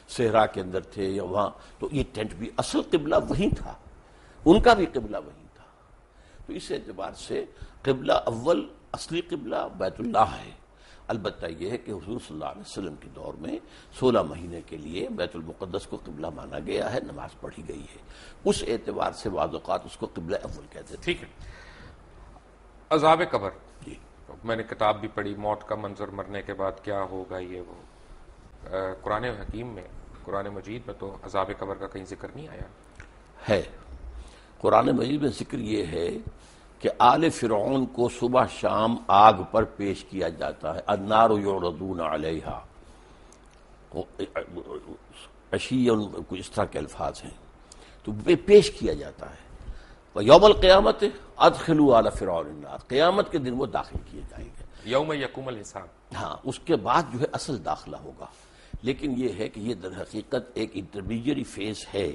صحرا کے اندر تھے یا وہاں، تو یہ ٹینٹ بھی اصل قبلہ وہی تھا، ان کا بھی قبلہ وہی تھا۔ تو اس اعتبار سے قبلہ اول اصلی قبلہ بیت اللہ ہے۔ البتہ یہ ہے کہ حضور صلی اللہ علیہ وسلم کے دور میں 16 مہینے کے لیے بیت المقدس کو قبلہ مانا گیا ہے، نماز پڑھی گئی ہے، اس اعتبار سے بعض اوقات اس کو قبلہ اول کہتے تھے۔ ٹھیک ہے۔ عذاب قبر، جی، میں نے کتاب بھی پڑھی، موت کا منظر، مرنے کے بعد کیا ہوگا، یہ وہ، قرآن حکیم میں، قرآن مجید میں تو عذاب قبر کا کہیں ذکر نہیں آیا ہے۔ قرآن مجید میں ذکر یہ ہے کہ آل فرعون کو صبح شام آگ پر پیش کیا جاتا ہے، النار یعرضون علیہا، عشیًا، کوئی اس طرح کے الفاظ ہیں، تو پیش کیا جاتا ہے۔ وَيَوْمَ الْقِيَامَةِ أَدْخِلُوا آلَ فِرْعَوْنَ النَّارَ، قیامت کے دن وہ داخل کیے جائیں گے۔ یوم یقوم الحساب۔ ہاں، اس کے بعد جو ہے اصل داخلہ ہوگا، لیکن یہ ہے کہ یہ در حقیقت ایک انٹرمیڈیری فیز ہے،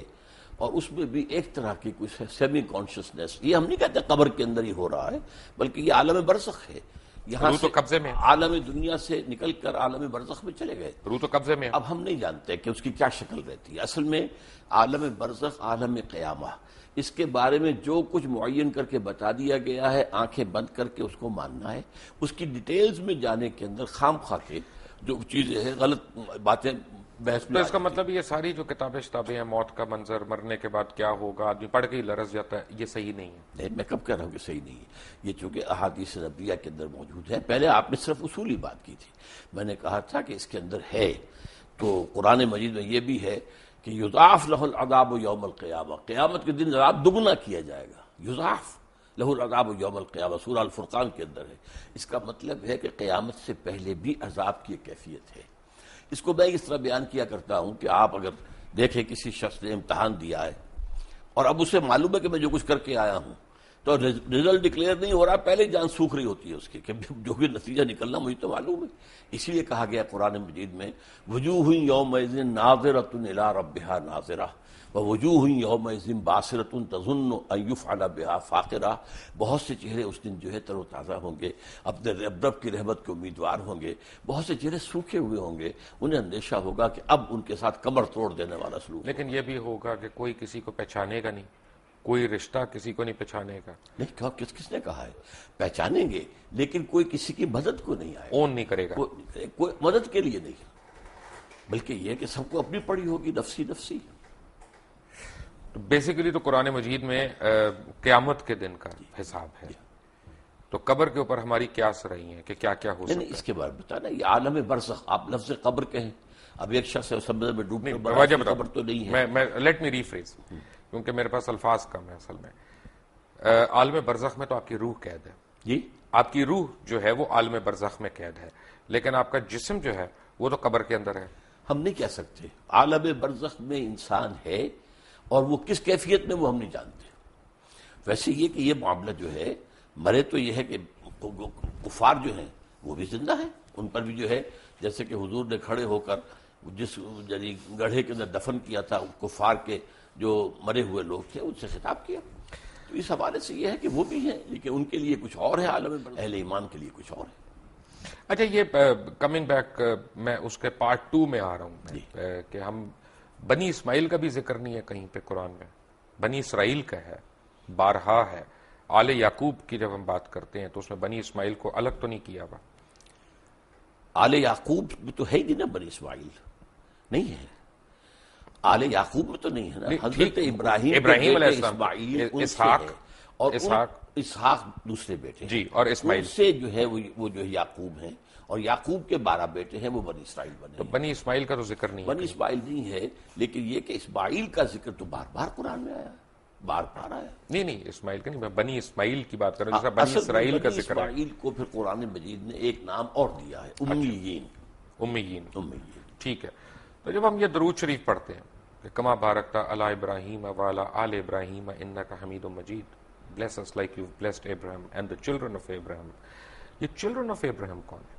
اور اس میں بھی ایک طرح کی کچھ سیمی کانشسنس، یہ ہم نہیں کہتے قبر کے اندر ہی ہو رہا ہے، بلکہ یہ عالم برزخ ہے۔ یہاں روح تو قبضے میں، عالم دنیا سے نکل کر عالم برزخ میں چلے گئے، روح تو قبضے میں۔ اب ہم نہیں جانتے کہ اس کی کیا شکل رہتی ہے۔ اصل میں عالم برزخ، عالم قیامہ، اس کے بارے میں جو کچھ معین کر کے بتا دیا گیا ہے، آنکھیں بند کر کے اس کو ماننا ہے۔ اس کی ڈیٹیلز میں جانے کے اندر خام خواہ کے جو چیزیں ہیں، غلط باتیں بحث تو میں اس کا مطلب یہ ساری جو کتابیں شتابیں ہیں، موت کا منظر، مرنے کے بعد کیا ہوگا، آدمی پڑھ کے ہی لرز جاتا ہے، یہ صحیح نہیں ہے۔ نہیں، میں کب کہہ رہا ہوں کہ صحیح نہیں ہے، یہ چونکہ احادیث نبویہ کے اندر موجود ہے۔ پہلے آپ نے صرف اصولی بات کی تھی، میں نے کہا تھا کہ اس کے اندر ہے، تو قرآن مجید میں یہ بھی ہے کہ یضاعف لہ العذاب یوم القیامہ، قیامت کے دن عذاب دگنا کیا جائے گا۔ یضاعف لہ العذاب یوم القیامہ سورہ الفرقان کے اندر ہے۔ اس کا مطلب ہے کہ قیامت سے پہلے بھی عذاب کی کیفیت ہے۔ اس کو میں اس طرح بیان کیا کرتا ہوں کہ آپ اگر دیکھیں کسی شخص نے امتحان دیا ہے اور اب اسے معلوم ہے کہ میں جو کچھ کر کے آیا ہوں، تو رزلٹ ڈکلیئر نہیں ہو رہا، پہلے جان سوکھ رہی ہوتی ہے اس کی کہ جو بھی نتیجہ نکلنا مجھے تو معلوم ہے۔ اسی لیے کہا گیا قرآن مجید میں وجوہ یومئذ ناظرۃ الی ربہا ناظرہ ووجوہ یومئذ باسرۃ تظن ان یفعل بہا فاقرہ، بہت سے چہرے اس دن جو ہے تر و تازہ ہوں گے، اپنے رب کی رحمت کے امیدوار ہوں گے، بہت سے چہرے سوکھے ہوئے ہوں گے، انہیں اندیشہ ہوگا کہ اب ان کے ساتھ کمر توڑ دینے والا سلوک۔ لیکن یہ بھی ہوگا کہ کوئی کسی کو پہچانے گا نہیں، کوئی رشتہ کسی کو نہیں پہچانے گا، نہیں، کیوں، کس نے کہا ہے؟ پہچانیں گے لیکن کوئی کسی کی مدد کو نہیں آئے، اون نہیں کرے گا۔ کوئی مدد کے لیے نہیں، بلکہ یہ کہ سب کو اپنی پڑی ہوگی، نفسی نفسی۔ تو بیسیکلی تو قرآن مجید میں قیامت کے دن کا حساب ہے، تو قبر کے اوپر ہماری قیاس رہی ہیں کہ کیا کیا ہو سکتا نہیں، اس کے بارے میں بتانا، یہ عالم برزخ، آپ لفظ قبر کہیں، اب ایک شخص ہے سمندر میں ڈوب کر وجہ بڑا، قبر تو نہیں ہے۔ میں لیٹ می ریفریز، کیونکہ میرے پاس الفاظ کم ہے اصل میں۔ عالم برزخ میں تو آپ کی روح قید ہے، جی، آپ کی روح جو ہے وہ عالم برزخ میں قید ہے، لیکن آپ کا جسم جو ہے وہ تو قبر کے اندر ہے۔ ہم نہیں کہہ سکتے عالم برزخ میں انسان ہے، اور وہ کس کیفیت میں وہ ہم نہیں جانتے۔ ویسے یہ کہ یہ معاملہ جو ہے، مرے تو یہ ہے کہ کفار جو ہیں وہ بھی زندہ ہیں، ان پر بھی جو ہے جیسے کہ حضور نے کھڑے ہو کر جس یعنی گڑھے کے اندر دفن کیا تھا کفار کے جو مرے ہوئے لوگ تھے، ان سے خطاب کیا، تو اس حوالے سے یہ ہے کہ وہ بھی ہیں، لیکن ان کے لیے کچھ اور ہے عالم برزخ، اہل ایمان کے لیے کچھ اور ہے۔ اچھا، یہ کمنگ بیک، میں اس کے پارٹ 2 میں آ رہا ہوں کہ ہم بنی اسماعیل کا بھی ذکر نہیں ہے کہیں پہ قرآن میں، بنی اسرائیل کا ہے، بارہا ہے۔ آل یعقوب کی جب ہم بات کرتے ہیں تو اس میں بنی اسماعیل کو الگ تو نہیں کیا ہوا۔ آل یعقوب میں تو ہے ہی نہیں نا، بنی اسماعیل نہیں ہے، آل یعقوب میں تو نہیں ہے نا، حضرت ابراہیم علیہ بیٹے السلام، اسماعیل ان سے اسحاق، ہے، اور اسحاق دوسرے بیٹے ہیں، جی، اور اسماعیل ان سے جو ہے وہ جو ہے یعقوب ہیں، اور یعقوب کے 12 بیٹے ہیں، وہ بنی اسرائیل بنے تو ہیں۔ بنی اسماعیل کا تو ذکر نہیں ہے۔ بنی اسماعیل نہیں ہے، لیکن یہ کہ اسماعیل کا ذکر تو بار بار قرآن میں آیا، بار بار آیا۔ نہیں، اسماعیل کا نہیں، میں بنی اسماعیل کی بات کر رہا ہوں، جیسا بنی اصل میں اسرائیل کا بنی ذکر ہے۔ اسماعیل کو پھر قرآن مجید نے ایک نام اور دیا ہے، امیین۔ امیین، امیین، ٹھیک ہے۔ تو جب ہم یہ درود شریف پڑھتے ہیں کہ کما بارکت علی ابراہیم وعلی آل ابراہیم انک حمید مجید، bless us like you've blessed Abraham and the children of Abraham، یہ children of Abraham کون ہے؟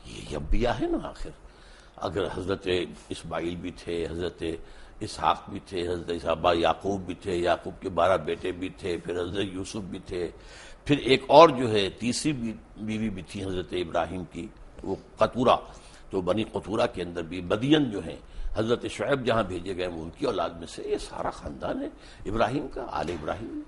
یہ انبیاء ہے نا آخر۔ اگر حضرت اسماعیل بھی تھے، حضرت اسحاق بھی تھے، حضرت اسحاق یعقوب بھی تھے، یعقوب کے 12 بیٹے بھی تھے، پھر حضرت یوسف بھی تھے، پھر ایک اور جو ہے تیسری بیوی بھی تھی حضرت ابراہیم کی، وہ قطورہ، تو بنی قطورہ کے اندر بھی مدین جو ہیں، حضرت شعیب جہاں بھیجے گئے وہ ان کی اولاد میں سے، یہ سارا خاندان ہے ابراہیم کا، آل ابراہیم۔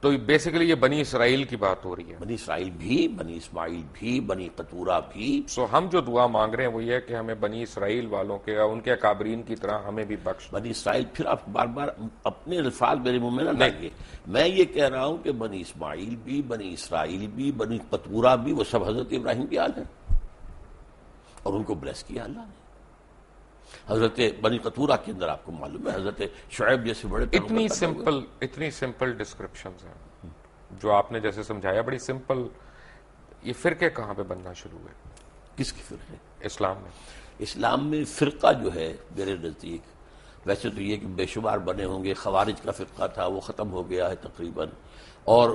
تو بیسیکلی یہ بنی اسرائیل کی بات ہو رہی ہے۔ بنی اسرائیل بھی، بنی اسماعیل بھی، بنی قطورہ بھی۔ سو ہم جو دعا مانگ رہے ہیں وہ یہ ہے کہ ہمیں بنی اسرائیل والوں کے، ان کے اکابرین کی طرح ہمیں بھی بخش۔ بنی اسرائیل، پھر آپ بار بار اپنے الفاظ میرے منہ میں نہ ڈالیے، میں یہ کہہ رہا ہوں کہ بنی اسماعیل بھی، بنی اسرائیل بھی، بنی قطورہ بھی، وہ سب حضرت ابراہیم کی آل ہیں، اور ان کو بلیس کیا اللہ نے۔ حضرت بنی قطورہ کے اندر آپ کو معلوم ہے حضرت شعیب جیسے بڑے اتنی سمپل ڈسکرپشنز ہیں، جو آپ نے جیسے سمجھایا بڑی سمپل، یہ فرقے کہاں پہ بننا شروع ہوئے کس کی فرقے؟ اسلام میں؟ اسلام میں فرقہ جو ہے میرے نزدیک، ویسے تو یہ کہ بے شمار بنے ہوں گے، خوارج کا فرقہ تھا وہ ختم ہو گیا ہے تقریباً، اور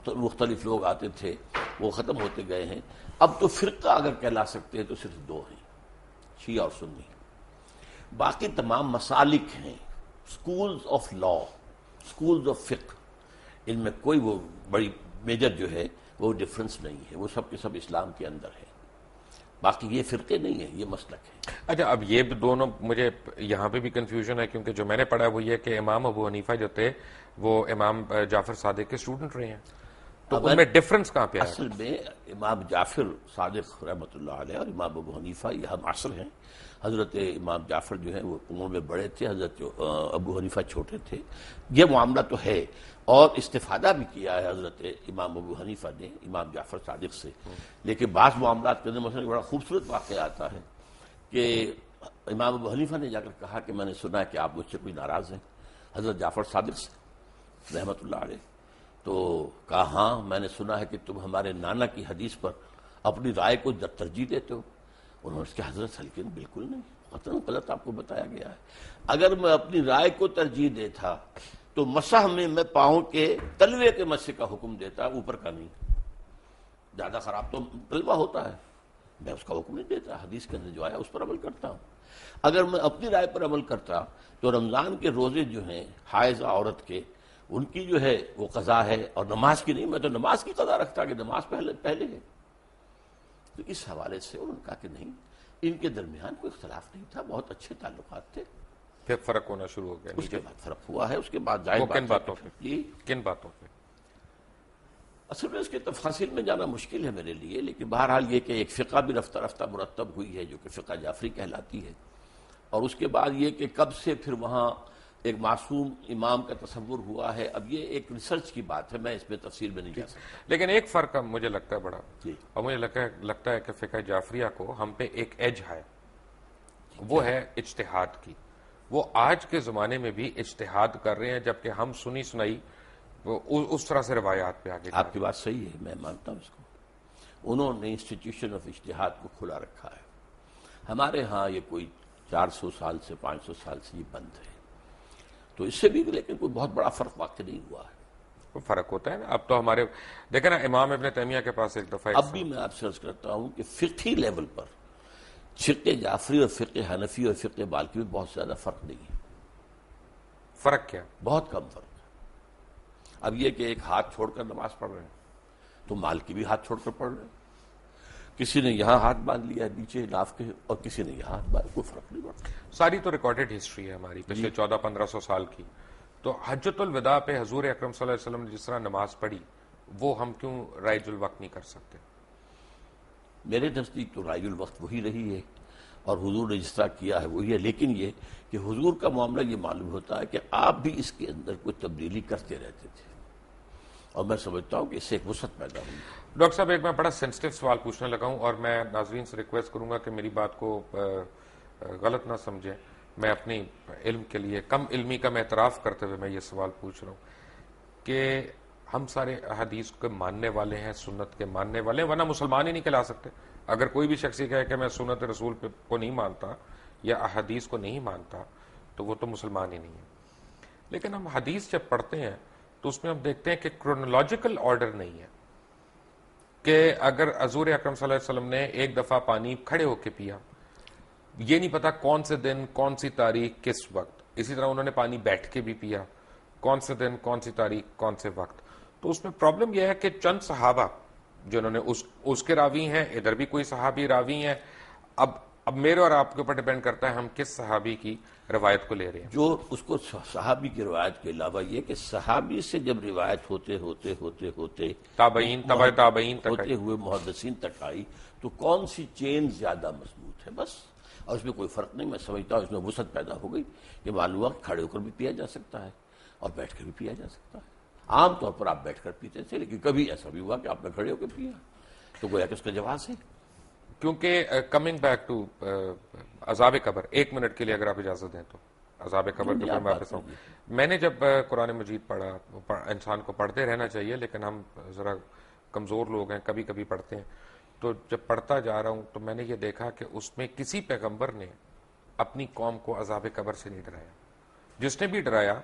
مختلف لوگ آتے تھے وہ ختم ہوتے گئے ہیں. اب تو فرقہ اگر کہلا سکتے ہیں تو صرف دو ہیں، شیعہ اور سنی. باقی تمام مسالک ہیں، schools of law, schools of فقہ، ان میں کوئی وہ بڑی میجر جو ہے وہ ڈفرنس نہیں ہے، وہ سب کے سب اسلام کے اندر ہے. باقی یہ فرقے نہیں ہیں، یہ مسلک ہے. اچھا، اب یہ دونوں مجھے یہاں پہ بھی کنفیوژن ہے، کیونکہ جو میں نے پڑھا وہ یہ کہ امام ابو حنیفہ جو تھے وہ امام جعفر صادق کے اسٹوڈنٹ رہے ہیں، تو ان میں ڈفرنس کہاں پہ آیا؟ اصل میں امام جعفر صادق رحمۃ اللہ علیہ اور امام ابو حنیفہ یہ ہم عصر ہیں. حضرت امام جعفر جو ہیں وہ عمر میں بڑے تھے، حضرت ابو حنیفہ چھوٹے تھے. یہ معاملہ تو ہے، اور استفادہ بھی کیا ہے حضرت امام ابو حنیفہ نے امام جعفر صادق سے. لیکن بعض معاملات کے اندر مثلا بڑا خوبصورت واقعہ آتا ہے کہ امام ابو حنیفہ نے جا کر کہا کہ میں نے سنا ہے کہ آپ مجھ سے کوئی ناراض ہیں حضرت جعفر صادق سے رحمۃ اللہ علیہ. تو کہا ہاں میں نے سنا ہے کہ تم ہمارے نانا کی حدیث پر اپنی رائے کو ترجیح دیتے ہو. انہوں نے اس کے حضرت سلکن بالکل نہیں، قطعاً غلط آپ کو بتایا گیا ہے. اگر میں اپنی رائے کو ترجیح دیتا تو مسح میں پاؤں کے تلوے کے مسح کا حکم دیتا، اوپر کا نہیں. زیادہ خراب تو تلوہ ہوتا ہے، میں اس کا حکم نہیں دیتا، حدیث کے اندر جو آیا اس پر عمل کرتا ہوں. اگر میں اپنی رائے پر عمل کرتا تو رمضان کے روزے جو ہیں حائضہ عورت کے، ان کی جو ہے وہ قضا ہے، اور نماز کی نہیں. میں تو نماز کی قضا رکھتا کہ نماز پہلے ہے. تو اس حوالے سے انہوں نے کہا کہ نہیں، ان کے درمیان کوئی اختلاف نہیں تھا، بہت اچھے تعلقات تھے. پھر فرق ہونا شروع ہو گیا. اس کے بعد فرق ہوا ہے، اس کے بعد ظاہر وہ بات کن باتوں پہ؟ جی کن باتوں پہ؟ اصل میں اس کے تفاصیل میں جانا مشکل ہے میرے لیے، لیکن بہرحال یہ کہ ایک فقہ بھی رفتہ رفتہ مرتب ہوئی ہے جو کہ فقہ جعفری کہلاتی ہے. اور اس کے بعد یہ کہ کب سے پھر وہاں ایک معصوم امام کا تصور ہوا ہے، اب یہ ایک ریسرچ کی بات ہے، میں اس میں تفصیل میں نہیں جا سکتا. لیکن ایک فرق مجھے لگتا ہے بڑا، جی اور مجھے لگتا ہے کہ فقہ جعفریہ کو ہم پہ ایک ایج ہے، وہ ہے اجتہاد کی. وہ آج کے زمانے میں بھی اجتہاد کر رہے ہیں، جبکہ ہم سنی سنائی اس طرح سے روایات پہ آگے جا آپ کی بات صحیح ہے، میں مانتا ہوں اس کو. انہوں نے انسٹیٹیوشن آف اجتہاد کو کھلا رکھا ہے. ہمارے ہاں یہ کوئی 400 سال سے 500 سال سے یہ بند ہے، تو اس سے بھی لیکن کوئی بہت بڑا فرق واقع نہیں ہوا ہے. رہے فرق ہوتا ہے نا. اب تو ہمارے دیکھیں نا، امام ابن تیمیہ کے پاس ایک دفعہ اب بھی میں آپ سے عرض کرتا ہوں کہ فقہی لیول پر فقہ جعفری اور فقہ حنفی اور فقہ مالکی میں بہت زیادہ فرق نہیں ہے. فرق کیا؟ بہت کم فرق ہے. اب یہ کہ ایک ہاتھ چھوڑ کر نماز پڑھ رہے ہیں تو مالکی بھی ہاتھ چھوڑ کر پڑھ رہے ہیں. کسی نے یہاں ہاتھ باندھ لیا ہے نیچے ناف کے، اور کسی نے یہاں ہاتھ باندھ، کوئی فرق نہیں پڑتا. ساری تو ریکارڈڈ ہسٹری ہے ہماری پچھلے 1400-1500 سال کی. تو حجۃ الوداع پہ حضور اکرم صلی اللہ علیہ وسلم نے جس طرح نماز پڑھی، وہ ہم کیوں رائج الوقت نہیں کر سکتے؟ میرے نزدیک تو رائج الوقت وہی رہی ہے، اور حضور نے جس طرح کیا ہے وہی ہے. لیکن یہ کہ حضور کا معاملہ یہ معلوم ہوتا ہے کہ آپ بھی اس کے اندر کوئی تبدیلی کرتے رہتے تھے، اور میں سمجھتا ہوں کہ اس سے ایک وسعت پیدا ہوئی. ڈاکٹر صاحب، ایک میں بڑا سینسٹیو سوال پوچھنے لگا ہوں، اور میں ناظرین سے ریکویسٹ کروں گا کہ میری بات کو غلط نہ سمجھیں. میں اپنی علم کے لیے، کم علمی کا میں اعتراف کرتے ہوئے میں یہ سوال پوچھ رہا ہوں کہ ہم سارے احادیث کے ماننے والے ہیں، سنت کے ماننے والے ہیں، ورنہ مسلمان ہی نہیں کہلا سکتے. اگر کوئی بھی شخص کہے کہ میں سنت رسول کو نہیں مانتا یا احادیث کو نہیں مانتا تو وہ تو مسلمان ہی نہیں ہے. لیکن ہم حدیث جب پڑھتے ہیں تو اس میں ہم دیکھتے ہیں کہ کرونالوجیکل آرڈر نہیں ہے، کہ اگر حضور اکرم صلی اللہ علیہ وسلم نے ایک دفعہ پانی کھڑے ہو کے پیا، یہ نہیں پتا کون سے دن، کون سی تاریخ، کس وقت. اسی طرح انہوں نے پانی بیٹھ کے بھی پیا، کون سے دن، کون سی تاریخ، کون سے وقت. تو اس میں پرابلم یہ ہے کہ چند صحابہ جنہوں نے اس کے راوی ہیں، ادھر بھی کوئی صحابی راوی ہیں. اب میرے اور آپ کے اوپر ڈیپینڈ کرتا ہے ہم کس صحابی کی روایت کو لے رہے ہیں. جو اس کو صحابی کی روایت کے علاوہ یہ کہ صحابی سے جب روایت ہوتے تابعین، تبع تابعین تک ہوتے ہوئے محدثین تک آئی، تو کون سی چین زیادہ مضبوط ہے، بس. اور اس میں کوئی فرق نہیں. میں سمجھتا ہوں اس میں وسعت پیدا ہو گئی کہ معلوم ہوا کہ کھڑے ہو کر بھی پیا جا سکتا ہے اور بیٹھ کر بھی پیا جا سکتا ہے. عام طور پر آپ بیٹھ کر پیتے تھے، لیکن کبھی ایسا بھی ہوا کہ آپ نے کھڑے ہو کے پیا، تو گویا کہ اس کا جواز ہے. کیونکہ کمنگ بیک ٹو عذاب قبر، 1 منٹ کے لیے اگر آپ اجازت دیں تو عذاب قبر کے اوپر میں واپس آؤں. میں نے جب قرآن مجید پڑھا، انسان کو پڑھتے رہنا چاہیے لیکن ہم ذرا کمزور لوگ ہیں، کبھی کبھی پڑھتے ہیں، تو جب پڑھتا جا رہا ہوں تو میں نے یہ دیکھا کہ اس میں کسی پیغمبر نے اپنی قوم کو عذاب قبر سے نہیں ڈرایا. جس نے بھی ڈرایا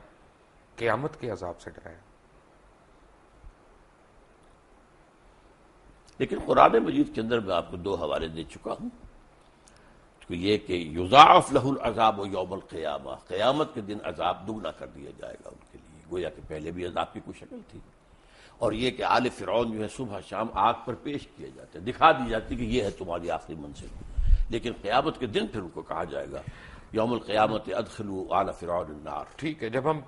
قیامت کے عذاب سے ڈرایا. لیکن قرآن مجید کے اندر میں آپ کو 2 حوالے دے چکا ہوں. تو یہ کہ یضاعف لہ العذاب یوم القیامہ، قیامت کے دن عذاب دگنا کر دیا جائے گا ان کے لیے، گویا کہ پہلے بھی عذاب کی کوئی شکل تھی. اور یہ کہ آل فرعون جو ہے صبح شام آگ پر پیش کیے جاتے، دکھا دی جاتی کہ یہ ہے تمہاری آخری منزل. لیکن قیامت کے دن پھر ان کو کہا جائے گا یوم القیامت ادخلوا آل فرعون النار. ٹھیک ہے، جب ہم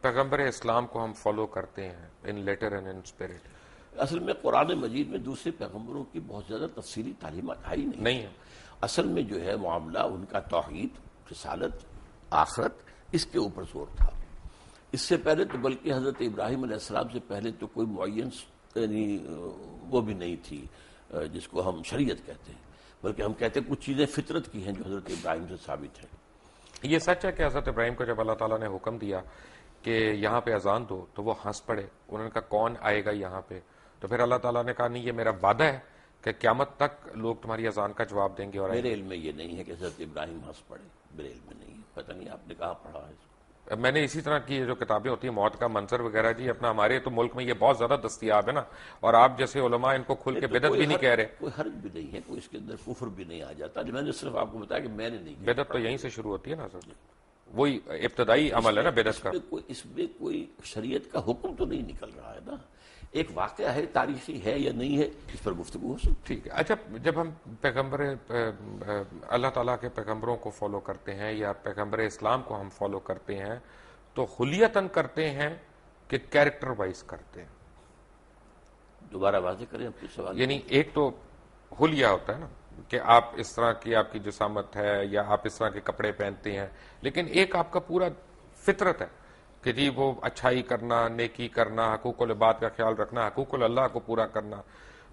پیغمبر اسلام کو ہم فالو کرتے ہیں ان لیٹر اینڈ ان اسپرٹ، اصل میں قرآن مجید میں دوسرے پیغمبروں کی بہت زیادہ تفصیلی تعلیمات آئی نہیں ہے. اصل میں جو ہے معاملہ ان کا توحید، رسالت، آخرت، اس کے اوپر زور تھا. اس سے پہلے تو بلکہ حضرت ابراہیم علیہ السلام سے پہلے تو کوئی معین یعنی وہ بھی نہیں تھی جس کو ہم شریعت کہتے ہیں، بلکہ ہم کہتے ہیں کچھ چیزیں فطرت کی ہیں جو حضرت ابراہیم سے ثابت ہیں. یہ سچ ہے کہ حضرت ابراہیم کو جب اللہ تعالیٰ نے حکم دیا کہ یہاں پہ اذان دو تو وہ ہنس پڑے. انہوں نے کہا کون آئے گا یہاں پہ؟ تو پھر اللہ تعالیٰ نے کہا نہیں، یہ میرا وعدہ ہے کہ قیامت تک لوگ تمہاری اذان کا جواب دیں گے. اور میرے علم میں یہ نہیں ہے کہ حضرت ابراہیم ہنس پڑے، میرے علم میں نہیں ہے، پتہ نہیں آپ نے کہاں پڑھا ہے. میں نے اسی طرح کی جو کتابیں ہوتی ہیں موت کا منظر وغیرہ، جی اپنا ہمارے تو ملک میں یہ بہت زیادہ دستیاب ہے نا، اور آپ جیسے علماء ان کو کھل کے بدعت بھی نہیں کہہ رہے. کوئی حرج بھی نہیں ہے، کوئی اس کے اندر کفر بھی نہیں آ جاتا. میں نے صرف آپ کو بتایا کہ میں نے نہیں کیا. بدعت تو یہیں سے شروع ہوتی ہے نا سر، وہی ابتدائی عمل ہے نا بدعت کا. اس میں کوئی شریعت کا حکم تو نہیں نکل رہا ہے نا، ایک واقعہ ہے، تاریخی ہے یا نہیں ہے، اس پر گفتگو ہو سکتی. ٹھیک ہے. اچھا، جب ہم پیغمبر اللہ تعالیٰ کے پیغمبروں کو فالو کرتے ہیں یا پیغمبر اسلام کو ہم فالو کرتے ہیں تو خلیتاً کرتے ہیں کہ کیریکٹر وائز کرتے ہیں؟ دوبارہ واضح کریں اپنے سوال. یعنی ایک تو حلیہ ہوتا ہے نا کہ آپ اس طرح کی آپ کی جسامت ہے یا آپ اس طرح کے کپڑے پہنتے ہیں، لیکن ایک آپ کا پورا فطرت ہے کہ جی وہ اچھائی کرنا، نیکی کرنا، حقوق العباد کا خیال رکھنا، حقوق اللہ کو پورا کرنا.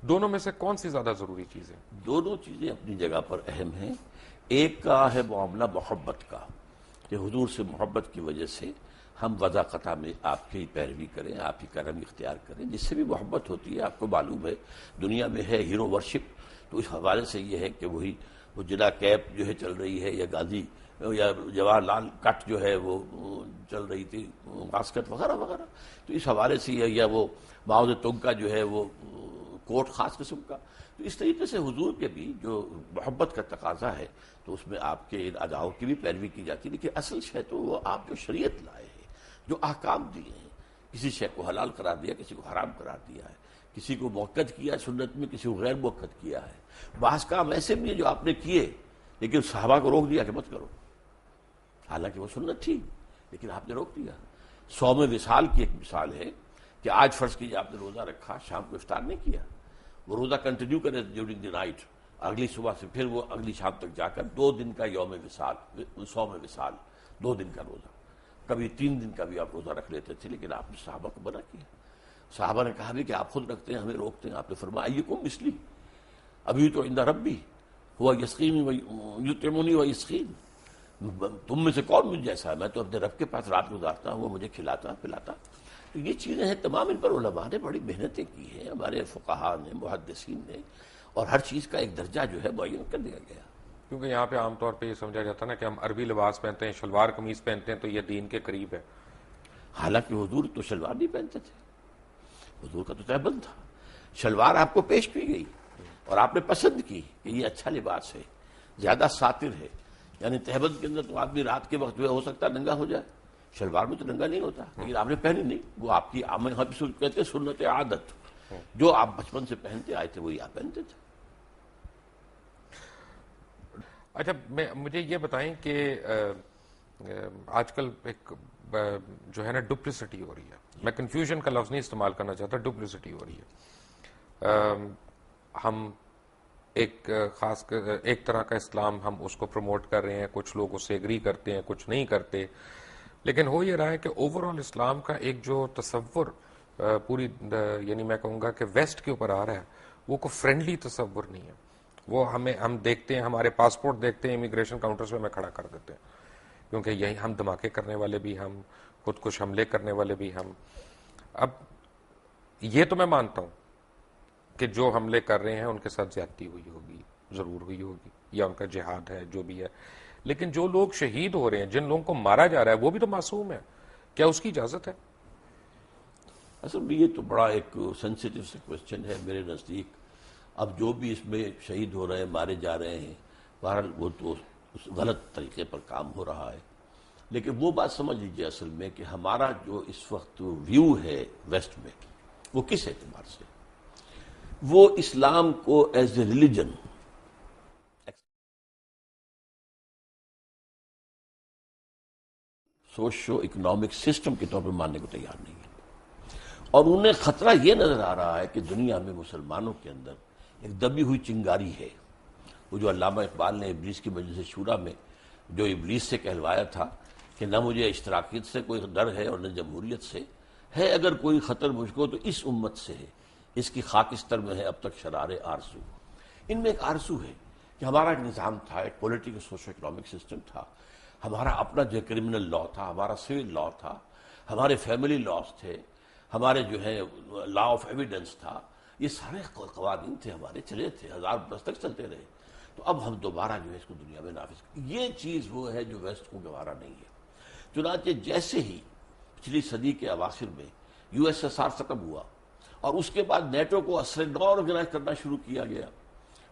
دونوں میں سے کون سی زیادہ ضروری چیز ہے؟ دونوں چیزیں اپنی جگہ پر اہم ہیں. ایک کا ہے معاملہ محبت کا، کہ حضور سے محبت کی وجہ سے ہم وضع قطع میں آپ کی پیروی کریں، آپ کی کرم اختیار کریں. جس سے بھی محبت ہوتی ہے آپ کو معلوم ہے دنیا میں ہے ہیرو ورشپ، تو اس حوالے سے یہ ہے کہ وہی وہ جلا کیپ جو ہے چل رہی ہے، یا غازی یا جواہر لال کٹ جو ہے وہ چل رہی تھی، واسکٹ وغیرہ وغیرہ. تو اس حوالے سے یا وہ ماؤ زے تونگ کا جو ہے وہ کوٹ خاص قسم کا. تو اس طریقے سے حضور کے بھی جو محبت کا تقاضا ہے تو اس میں آپ کے ان اداؤں کی بھی پیروی کی جاتی ہے. لیکن اصل شے تو وہ آپ جو شریعت لائے ہیں، جو احکام دیے ہیں، کسی شے کو حلال قرار دیا، کسی کو حرام قرار دیا ہے، کسی کو موقت کیا سنت میں، کسی کو غیر موقت کیا ہے. بعض کام ایسے بھی ہیں جو آپ نے کیے لیکن صحابہ کو روک دیا کہ مت کرو، حالانکہ وہ سنت تھی لیکن آپ نے روک دیا. صوم وصال کی ایک مثال ہے کہ آج فرض کیجیے آپ نے روزہ رکھا، شام کو افطار نہیں کیا، وہ روزہ کنٹینیو کرے ڈیورنگ دی نائٹ، اگلی صبح سے پھر وہ اگلی شام تک جا کر 2 دن کا یوم وصال، صوم وصال، 2 دن کا روزہ، کبھی 3 دن کا بھی آپ روزہ رکھ لیتے تھے. لیکن آپ نے صحابہ کو منع کیا. صحابہ نے کہا بھی کہ آپ خود رکھتے ہیں، ہمیں روکتے ہیں. آپ نے فرمایا ایکم مثلی ابھی تو عند ربی ہوا یسقین یطعمنی و یسقین، تم میں سے کون مجھ جیسا ہے، میں تو اپنے رب کے پاس رات گزارتا ہوں، وہ مجھے کھلاتا پلاتا. تو یہ چیزیں ہیں تمام، ان پر علماء نے بڑی محنتیں کی ہیں، ہمارے فقہاء نے، محدثین نے، اور ہر چیز کا ایک درجہ جو ہے معین کر دیا گیا. کیونکہ یہاں پہ عام طور پہ یہ سمجھا جاتا ہے نا کہ ہم عربی لباس پہنتے ہیں، شلوار قمیض پہنتے ہیں تو یہ دین کے قریب ہے. حالانکہ حضور تو شلوار نہیں پہنتے تھے، حضور کا تو تہبند تھا. شلوار آپ کو پیش کی گئی اور آپ نے پسند کی کہ یہ اچھا لباس ہے، زیادہ ساتر ہے. یعنی تہبند کے اندر تو آدمی رات کے وقت جو ہے ہو سکتا ہے ننگا ہو جائے، شلوار میں تو ننگا نہیں ہوتا. لیکن آپ نے پہنی نہیں، وہ آپ کی کہتے ہیں سنت عادت، جو آپ بچپن سے پہنتے آئے تھے وہی آپ پہنتے تھے. اچھا، مجھے یہ بتائیں کہ آج کل ایک جو ہے نا ڈپلیسٹی ہو رہی ہے، میں کنفیوژن کا لفظ نہیں استعمال کرنا چاہتا، ڈپلیسٹی ہو رہی ہے. ہم ایک خاص ایک طرح کا اسلام ہم اس کو پروموٹ کر رہے ہیں، کچھ لوگ اس سے ایگری کرتے ہیں، کچھ نہیں کرتے. لیکن ہو یہ رہا ہے کہ اوور آل اسلام کا ایک جو تصور پوری یعنی میں کہوں گا کہ ویسٹ کے اوپر آ رہا ہے وہ کوئی فرینڈلی تصور نہیں ہے. وہ ہم دیکھتے ہیں، ہمارے پاسپورٹ دیکھتے ہیں امیگریشن کاؤنٹرز پہ ہمیں کھڑا کر دیتے ہیں کیونکہ یہی ہم دھماکے کرنے والے بھی ہم، خود کش حملے کرنے والے بھی ہم. اب یہ تو میں مانتا ہوں کہ جو حملے کر رہے ہیں ان کے ساتھ زیادتی ہوئی ہوگی، ضرور ہوئی ہوگی، یا ان کا جہاد ہے جو بھی ہے، لیکن جو لوگ شہید ہو رہے ہیں، جن لوگوں کو مارا جا رہا ہے، وہ بھی تو معصوم ہے. کیا اس کی اجازت ہے؟ اصل میں یہ تو بڑا ایک سینسیٹیو سے کوشچن ہے میرے نزدیک. اب جو بھی اس میں شہید ہو رہے ہیں، مارے جا رہے ہیں، بہرحال وہ تو غلط طریقے پر کام ہو رہا ہے. لیکن وہ بات سمجھ لیجیے اصل میں کہ ہمارا جو اس وقت ویو ہے ویسٹ میں، وہ کس اعتبار سے، وہ اسلام کو as a religion socio economic system کے طور پر ماننے کو تیار نہیں ہے. اور انہیں خطرہ یہ نظر آ رہا ہے کہ دنیا میں مسلمانوں کے اندر ایک دبی ہوئی چنگاری ہے. وہ جو علامہ اقبال نے ابلیس کی مجلس شورا میں جو ابلیس سے کہلوایا تھا کہ نہ مجھے اشتراکیت سے کوئی ڈر ہے اور نہ جمہوریت سے ہے، اگر کوئی خطر مجھ کو تو اس امت سے ہے، اس کی خاکستر میں ہے اب تک شرار آرزو. ان میں ایک آرزو ہے کہ ہمارا ایک نظام تھا، ایک پولیٹیکل سوشو اکنامک سسٹم تھا، ہمارا اپنا جو کرمنل لا تھا، ہمارا سول لا تھا، ہمارے فیملی لاز تھے، ہمارے جو ہے لا آف ایویڈنس تھا، یہ سارے قوانین تھے ہمارے، چلے تھے، 1000 برس تک چلتے رہے. تو اب ہم دوبارہ جو ہے اس کو دنیا میں نافذ یہ چیز وہ ہے جو ویسٹ کو گوارا نہیں ہے. چنانچہ جیسے ہی پچھلی صدی کے اواخر میں یو ایس ایس آر ختم ہوا اور اس کے بعد نیٹو کو اثر نو آرگنائز کرنا شروع کیا گیا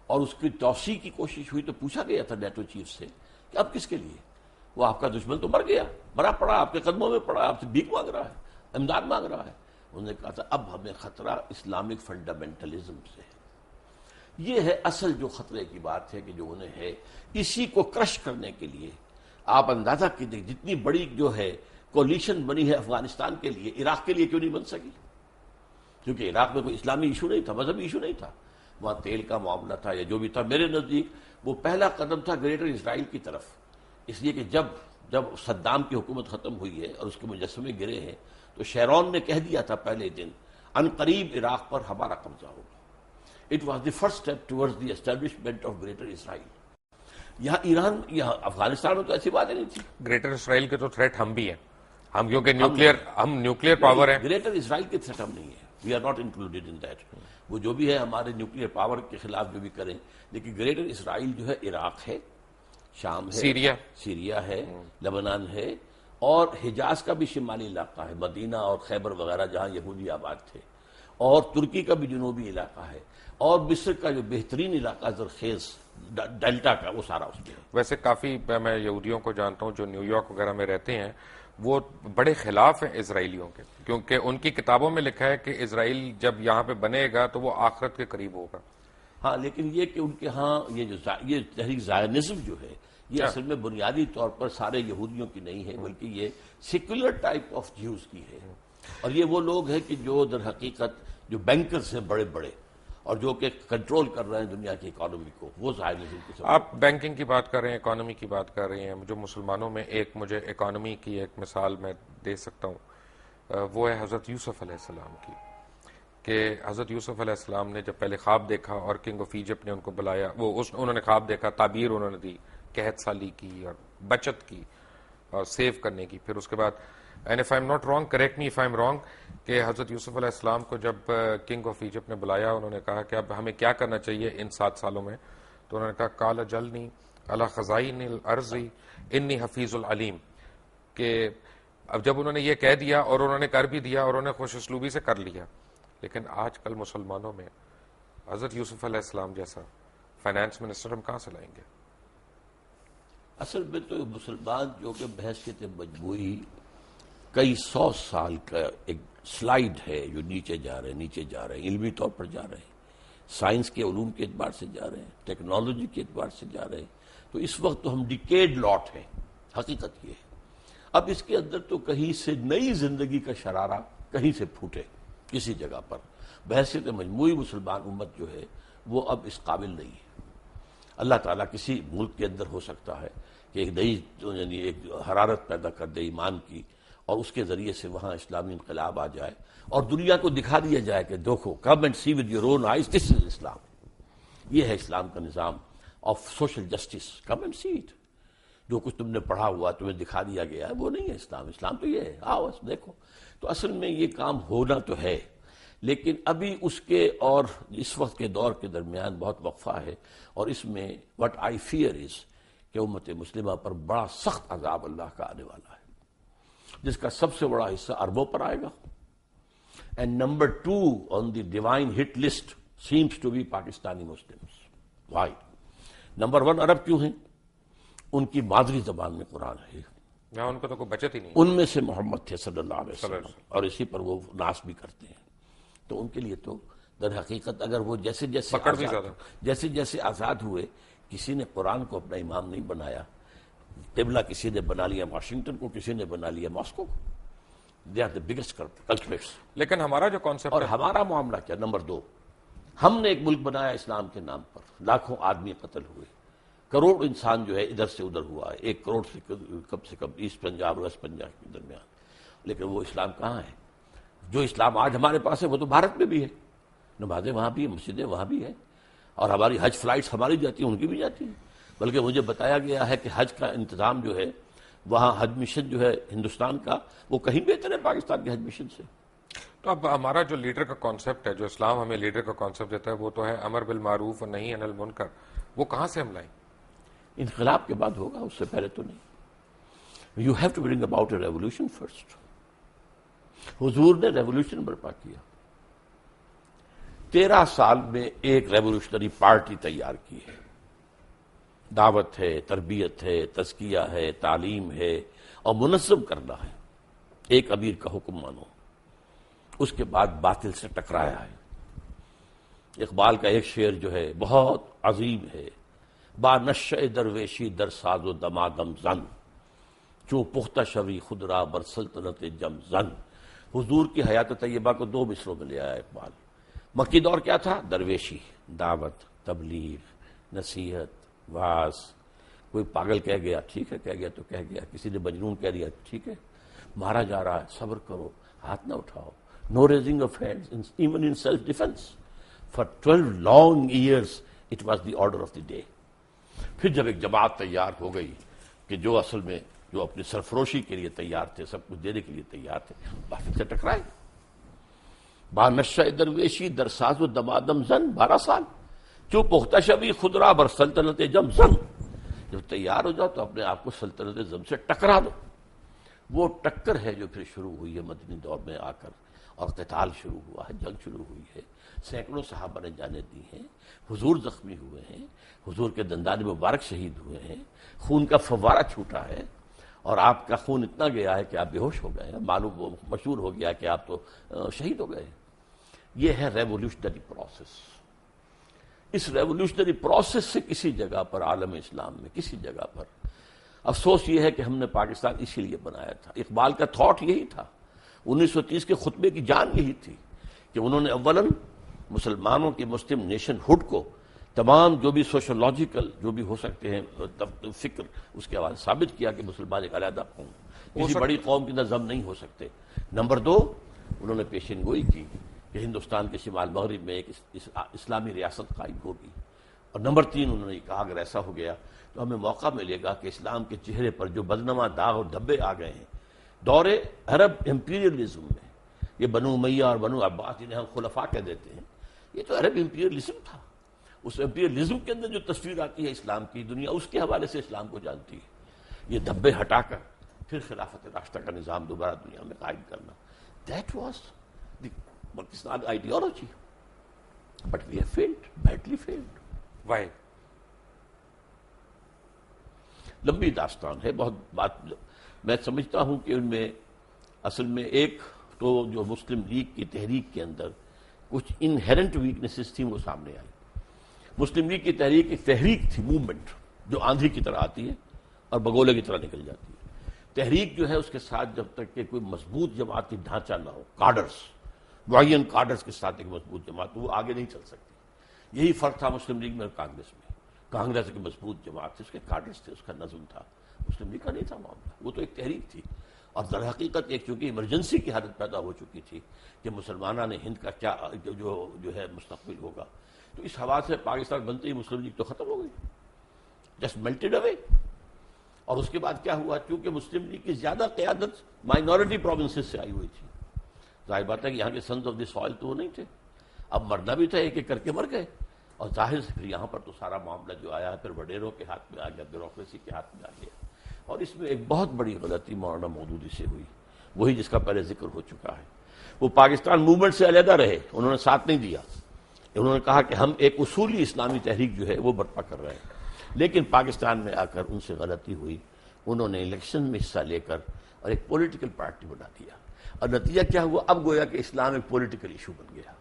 اور اس کی توسیع کی کوشش ہوئی، تو پوچھا گیا تھا نیٹو چیف سے کہ اب کس کے لیے؟ وہ آپ کا دشمن تو مر گیا، مرا پڑا، آپ کے قدموں میں پڑا، آپ سے بھیک مانگ رہا ہے، امداد مانگ رہا ہے. انہوں نے کہا تھا اب ہمیں خطرہ اسلامک فنڈامنٹلزم سے ہے. یہ ہے اصل جو خطرے کی بات ہے کہ جو انہیں ہے. اسی کو کرش کرنے کے لیے آپ اندازہ کیجیے جتنی بڑی جو ہے کولیشن بنی ہے افغانستان کے لیے، عراق کے لیے کیوں نہیں بن سکی؟ کیونکہ عراق میں کوئی اسلامی ایشو نہیں تھا، مذہبی ایشو نہیں تھا، وہاں تیل کا معاملہ تھا یا جو بھی تھا. میرے نزدیک وہ پہلا قدم تھا گریٹر اسرائیل کی طرف، اس لیے کہ جب صدام کی حکومت ختم ہوئی ہے اور اس کے مجسمے گرے ہیں تو شیرون نے کہہ دیا تھا پہلے دن ان قریب عراق پر ہمارا قبضہ ہوگا. It was the first step towards the establishment of Greater Israel. یہاں ایران، یہاں افغانستان میں تو ایسی باتیں نہیں تھی. گریٹر اسرائیل کے تو تھریٹ ہم بھی ہیں، ہم کیونکہ نیوکلیئر پاور ہیں. گریٹر اسرائیل کے تھریٹ ہم نہیں ہے، we are not included in that. وہ جو بھی ہے ہمارے نیوکلیئر پاور کے خلاف جو بھی کریں، لیکن گریٹر اسرائیل جو ہے عراق ہے، شام ہے، سیریا ہے، لبنان ہے، اور حجاز کا بھی شمالی علاقہ ہے، مدینہ اور خیبر وغیرہ جہاں یہودی آباد تھے، اور ترکی کا بھی جنوبی علاقہ ہے، اور مصر کا جو بہترین علاقہ زرخیز ڈیلٹا کا، وہ سارا اس میں ہے. ویسے کافی میں یہودیوں کو جانتا ہوں جو نیو یارک وغیرہ میں رہتے ہیں، وہ بڑے خلاف ہیں اسرائیلیوں کے، کیونکہ ان کی کتابوں میں لکھا ہے کہ اسرائیل جب یہاں پہ بنے گا تو وہ آخرت کے قریب ہوگا. ہاں، لیکن یہ کہ ان کے ہاں یہ تحریک زائنزم جو ہے یہ اصل میں بنیادی طور پر سارے یہودیوں کی نہیں ہے، بلکہ یہ سیکولر ٹائپ آف جیوز کی ہے. اور یہ وہ لوگ ہیں کہ جو در حقیقت جو بینکرز ہیں بڑے بڑے اور جو کہ کنٹرول کر رہے ہیں دنیا کی اکانومی کو، وہ زائنزم کی سب. آپ بینکنگ کی بات کر رہے ہیں، اکانومی کی بات کر رہے ہیں. جو مسلمانوں میں مجھے اکانومی کی ایک مثال میں دے سکتا ہوں، وہ ہے حضرت یوسف علیہ السلام کی. کہ حضرت یوسف علیہ السلام نے جب پہلے خواب دیکھا اور کنگ آف ایجپٹ نے ان کو بلایا، انہوں نے خواب دیکھا، تعبیر انہوں نے دی، قحط سالی کی اور بچت کی اور سیو کرنے کی. پھر اس کے بعد and if I am not wrong, correct me if I am wrong, کہ حضرت یوسف علیہ السلام کو جب کنگ آف ایجپٹ نے بلایا، انہوں نے کہا کہ اب ہمیں کیا کرنا چاہیے ان 7 سالوں میں؟ تو انہوں نے کہا قال جلنی علی خزائن الارض انی حفیظ العلیم. کہ اب جب انہوں نے یہ کہہ دیا اور انہوں نے کر بھی دیا اور انہوں نے خوش اسلوبی سے کر لیا، لیکن آج کل مسلمانوں میں حضرت یوسف علیہ السلام جیسا فائنانس منسٹر ہم کہاں سے لائیں گے؟ اصل میں تو مسلمان جو کہ بحثیت مجموعی کئی 100 سال کا ایک سلائیڈ ہے جو نیچے جا رہے ہیں، علمی طور پر جا رہے ہیں، سائنس کے علوم کے اعتبار سے جا رہے ہیں، ٹیکنالوجی کے اعتبار سے جا رہے ہیں. تو اس وقت تو ہم ڈیکیڈ لاٹ ہیں. حقیقت یہ ہے اب اس کے اندر تو کہیں سے نئی زندگی کا شرارہ کہیں سے پھوٹے کسی جگہ پر. بحثیت مجموعی مسلمان امت جو ہے وہ اب اس قابل نہیں ہے. اللہ تعالیٰ کسی ملک کے اندر ہو سکتا ہے کہ ایک نئی یعنی ایک حرارت پیدا کر دے ایمان کی، اور اس کے ذریعے سے وہاں اسلامی انقلاب آ جائے اور دنیا کو دکھا دیا جائے کہ دیکھو، come and see with your own eyes, this is Islam. یہ ہے اسلام کا نظام of social justice. Come and see it. جو کچھ تم نے پڑھا ہوا تمہیں دکھا دیا گیا ہے وہ نہیں ہے اسلام. اسلام تو یہ ہے, آؤ بس دیکھو. تو اصل میں یہ کام ہونا تو ہے, لیکن ابھی اس کے اور اس وقت کے دور کے درمیان بہت وقفہ ہے, اور اس میں وٹ آئی فیئر از کہ امت مسلمہ پر بڑا سخت عذاب اللہ کا آنے والا ہے, جس کا سب سے بڑا حصہ عربوں پر آئے گا. And number 2 on the divine hit list seems to be Pakistani Muslims. Why? Number 1 عرب کیوں ہیں؟ ان کی مادری زبان میں قرآن ہے, یہاں ان کو تو کوئی بچت ہی نہیں. ان میں سے محمد تھے صلی اللہ علیہ وسلم, اور اسی پر وہ ناس بھی کرتے ہیں. تو ان کے لیے تو در حقیقت اگر وہ جیسے جیسے آزاد ہوئے, کسی نے قرآن کو اپنا امام نہیں بنایا. قبلہ کسی نے بنا لیا واشنگٹن کو, کسی نے بنا لیا ماسکو کو. They are the biggest culprits. لیکن ہمارا جو کانسیپٹ اور ہمارا معاملہ کیا؟ نمبر 2, ہم نے ایک ملک بنایا اسلام کے نام پر, لاکھوں آدمی قتل ہوئے, کروڑ انسان جو ہے ادھر سے ادھر ہوا ہے, 1 کروڑ سے کم ایسٹ پنجاب ویسٹ پنجاب کے درمیان. لیکن وہ اسلام کہاں ہے؟ جو اسلام آج ہمارے پاس ہے وہ تو بھارت میں بھی ہے, نمازیں وہاں بھی ہیں, مسجدیں وہاں بھی ہیں, اور ہماری حج فلائٹس ہماری جاتی ہیں, ان کی بھی جاتی ہیں. بلکہ مجھے بتایا گیا ہے کہ حج کا انتظام جو ہے وہاں, حج مشن جو ہے ہندوستان کا, وہ کہیں بہتر ہے پاکستان کے حج مشن سے. تو اب ہمارا جو لیڈر کا کانسیپٹ ہے, جو اسلام ہمیں لیڈر کا کانسیپٹ دیتا ہے, وہ تو ہے امر بالمعروف اور نہی عن المنکر. وہ کہاں سے ہم لائیں؟ انقلاب کے بعد ہوگا, اس سے پہلے تو نہیں. You have to bring about a revolution first. حضور نے ریولیوشن برپا کیا, 13 سال میں ایک ریولیوشنری پارٹی تیار کی ہے. دعوت ہے, تربیت ہے, تزکیہ ہے, تعلیم ہے, اور منظم کرنا ہے. ایک امیر کا حکم مانو. اس کے بعد باطل سے ٹکرایا ہے. اقبال کا ایک شعر جو ہے بہت عظیم ہے, با نشہ درویشی در ساز و دمادم زن, چوں پختہ شوی خود را بر سلطنت جم زن. حضور کی حیات طیبہ کو 2 مصروں میں لے آیا اقبال. مکی دور کیا تھا؟ درویشی, دعوت, تبلیغ, نصیحت, واعظ. کوئی پاگل کہہ گیا, ٹھیک ہے, کہہ گیا تو کہہ گیا. کسی نے مجنون کہہ دیا, ٹھیک ہے. مارا جا رہا ہے, صبر کرو, ہاتھ نہ اٹھاؤ. No raising of hands even in self defence. For 12 long years it was the order of the day. پھر جب ایک جماعت تیار ہو گئی کہ جو اصل میں جو اپنی سرفروشی کے لیے تیار تھے, سب کچھ دینے کے لیے تیار تھے, باطل سے ٹکرائے. با نشہ درویشی در ساز و دمادم زن, 12 سال. جو پختہ شبی خود را بر سلطنت جم زن. جب تیار ہو جاؤ تو اپنے آپ کو سلطنت زم سے ٹکرا دو. وہ ٹکر ہے جو پھر شروع ہوئی ہے مدنی دور میں آ کر, اور قتال شروع ہوا ہے, جنگ شروع ہوئی ہے. سینکڑوں صحابہ نے جانیں دی ہیں, حضور زخمی ہوئے ہیں, حضور کے دندان مبارک شہید ہوئے ہیں, خون کا فوارہ چھوٹا ہے, اور آپ کا خون اتنا گیا ہے کہ آپ بے ہوش ہو گئے ہیں. معلوم مشہور ہو گیا کہ آپ تو شہید ہو گئے. یہ ہے ریولیوشنری پروسیس. اس ریولیوشنری پروسیس سے کسی جگہ پر عالم اسلام میں کسی جگہ پر افسوس یہ ہے کہ ہم نے پاکستان اسی لیے بنایا تھا. اقبال کا تھاٹ یہی تھا, 1930 کے خطبے کی جان یہی تھی کہ انہوں نے اولاً مسلمانوں کی مسلم نیشن ہوڈ کو, تمام جو بھی سوشولوجیکل جو بھی ہو سکتے ہیں فکر, اس کے حوالے ثابت کیا کہ مسلمان ایک علیحدہ قوم, کسی بڑی قوم کی نظم نہیں ہو سکتے. نمبر 2, انہوں نے پیشین گوئی کی کہ ہندوستان کے شمال مغرب میں ایک اسلامی ریاست قائم ہوگی. اور نمبر 3, انہوں نے کہا اگر ایسا ہو گیا تو ہمیں موقع ملے گا کہ اسلام کے چہرے پر جو بدنما داغ اور دھبے آ گئے ہیں دور عرب امپیریلزم میں, یہ بنو امیہ اور بنو عباس جنہیں ہم خلفاء کہہ دیتے ہیں, یہ تو عرب امپیریلزم تھا. اس امپیریلزم کے اندر جو تصویر آتی ہے اسلام کی, دنیا اس کے حوالے سے اسلام کو جانتی ہے. یہ دھبے ہٹا کر پھر خلافت راشدہ کا نظام دوبارہ دنیا میں قائم کرنا, that was the Pakistan ideology. But we have failed, badly failed. Why? لمبی داستان ہے, بہت بات. میں سمجھتا ہوں کہ ان میں اصل میں ایک تو جو مسلم لیگ کی تحریک کے اندر کچھ انہیرنٹ ویکنیسز تھیں وہ سامنے آئی. مسلم لیگ کی تحریک ایک تحریک تھی, موومنٹ جو آندھی کی طرح آتی ہے اور بگولے کی طرح نکل جاتی ہے. تحریک جو ہے اس کے ساتھ جب تک کہ کوئی مضبوط جماعتی ڈھانچہ نہ ہو, کارڈرز, معین کارڈرز کے ساتھ ایک مضبوط جماعت, وہ آگے نہیں چل سکتی. یہی فرق تھا مسلم لیگ میں اور کانگریس میں. کانگریس ایک مضبوط جماعت تھی, اس کے کارڈرز تھے, اس کا نظم تھا. مسلم لیگ کا نہیں تھا معاملہ, وہ تو ایک تحریک تھی. اور در حقیقت ایک چونکہ ایمرجنسی کی حالت پیدا ہو چکی تھی کہ مسلمانوں نے ہند کا کیا جو ہے مستقبل ہوگا, تو اس حوالے سے پاکستان بنتے ہی مسلم لیگ تو ختم ہو گئی, جسٹ میلٹڈ اوے. اور اس کے بعد کیا ہوا؟ چونکہ مسلم لیگ کی زیادہ قیادت مائنورٹی پروونسز سے آئی ہوئی تھی، ظاہر بات ہے کہ یہاں کے سنز آف دی سوائل تو وہ نہیں تھے، اب مرنا بھی تھا، ایک ایک کر کے مر گئے، اور ظاہر سے پھر یہاں پر تو سارا معاملہ جو آیا ہے پھر وڈیروں کے ہاتھ میں آ گیا، بیوروکریسی کے ہاتھ میں آ گیا، اور اس میں ایک بہت بڑی غلطی مولانا مودودی سے ہوئی، وہی جس کا پہلے ذکر ہو چکا ہے۔ وہ پاکستان موومنٹ سے علیحدہ رہے، انہوں نے ساتھ نہیں دیا، انہوں نے کہا کہ ہم ایک اصولی اسلامی تحریک جو ہے وہ برپا کر رہے ہیں، لیکن پاکستان میں آ کر ان سے غلطی ہوئی، انہوں نے الیکشن میں حصہ لے کر اور ایک پولیٹیکل پارٹی بنا دیا، اور نتیجہ کیا ہوا؟ اب گویا کہ اسلام ایک پولیٹیکل ایشو بن گیا۔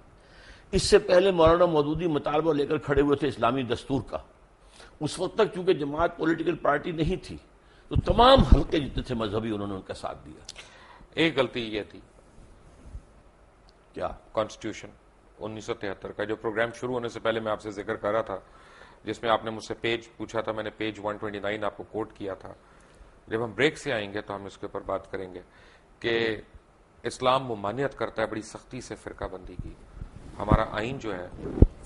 اس سے پہلے مولانا مودودی مطالبہ لے کر کھڑے ہوئے تھے اسلامی دستور کا، اس وقت تک چونکہ جماعت پولیٹیکل پارٹی نہیں تھی تو تمام حلقے جتنے تھے مذہبی انہوں نے ان کا ساتھ دیا۔ ایک غلطی یہ تھی کیا؟ کانسٹیٹیوشن 1973 کا جو پروگرام شروع ہونے سے پہلے میں آپ سے ذکر کر رہا تھا، جس میں آپ نے مجھ سے پیج پوچھا تھا، میں نے پیج 129 آپ کو کوٹ کیا تھا۔ جب ہم بریک سے آئیں گے تو ہم اس کے اوپر بات کریں گے کہ اسلام ممانعت کرتا ہے بڑی سختی سے فرقہ بندی کی، ہمارا آئین جو ہے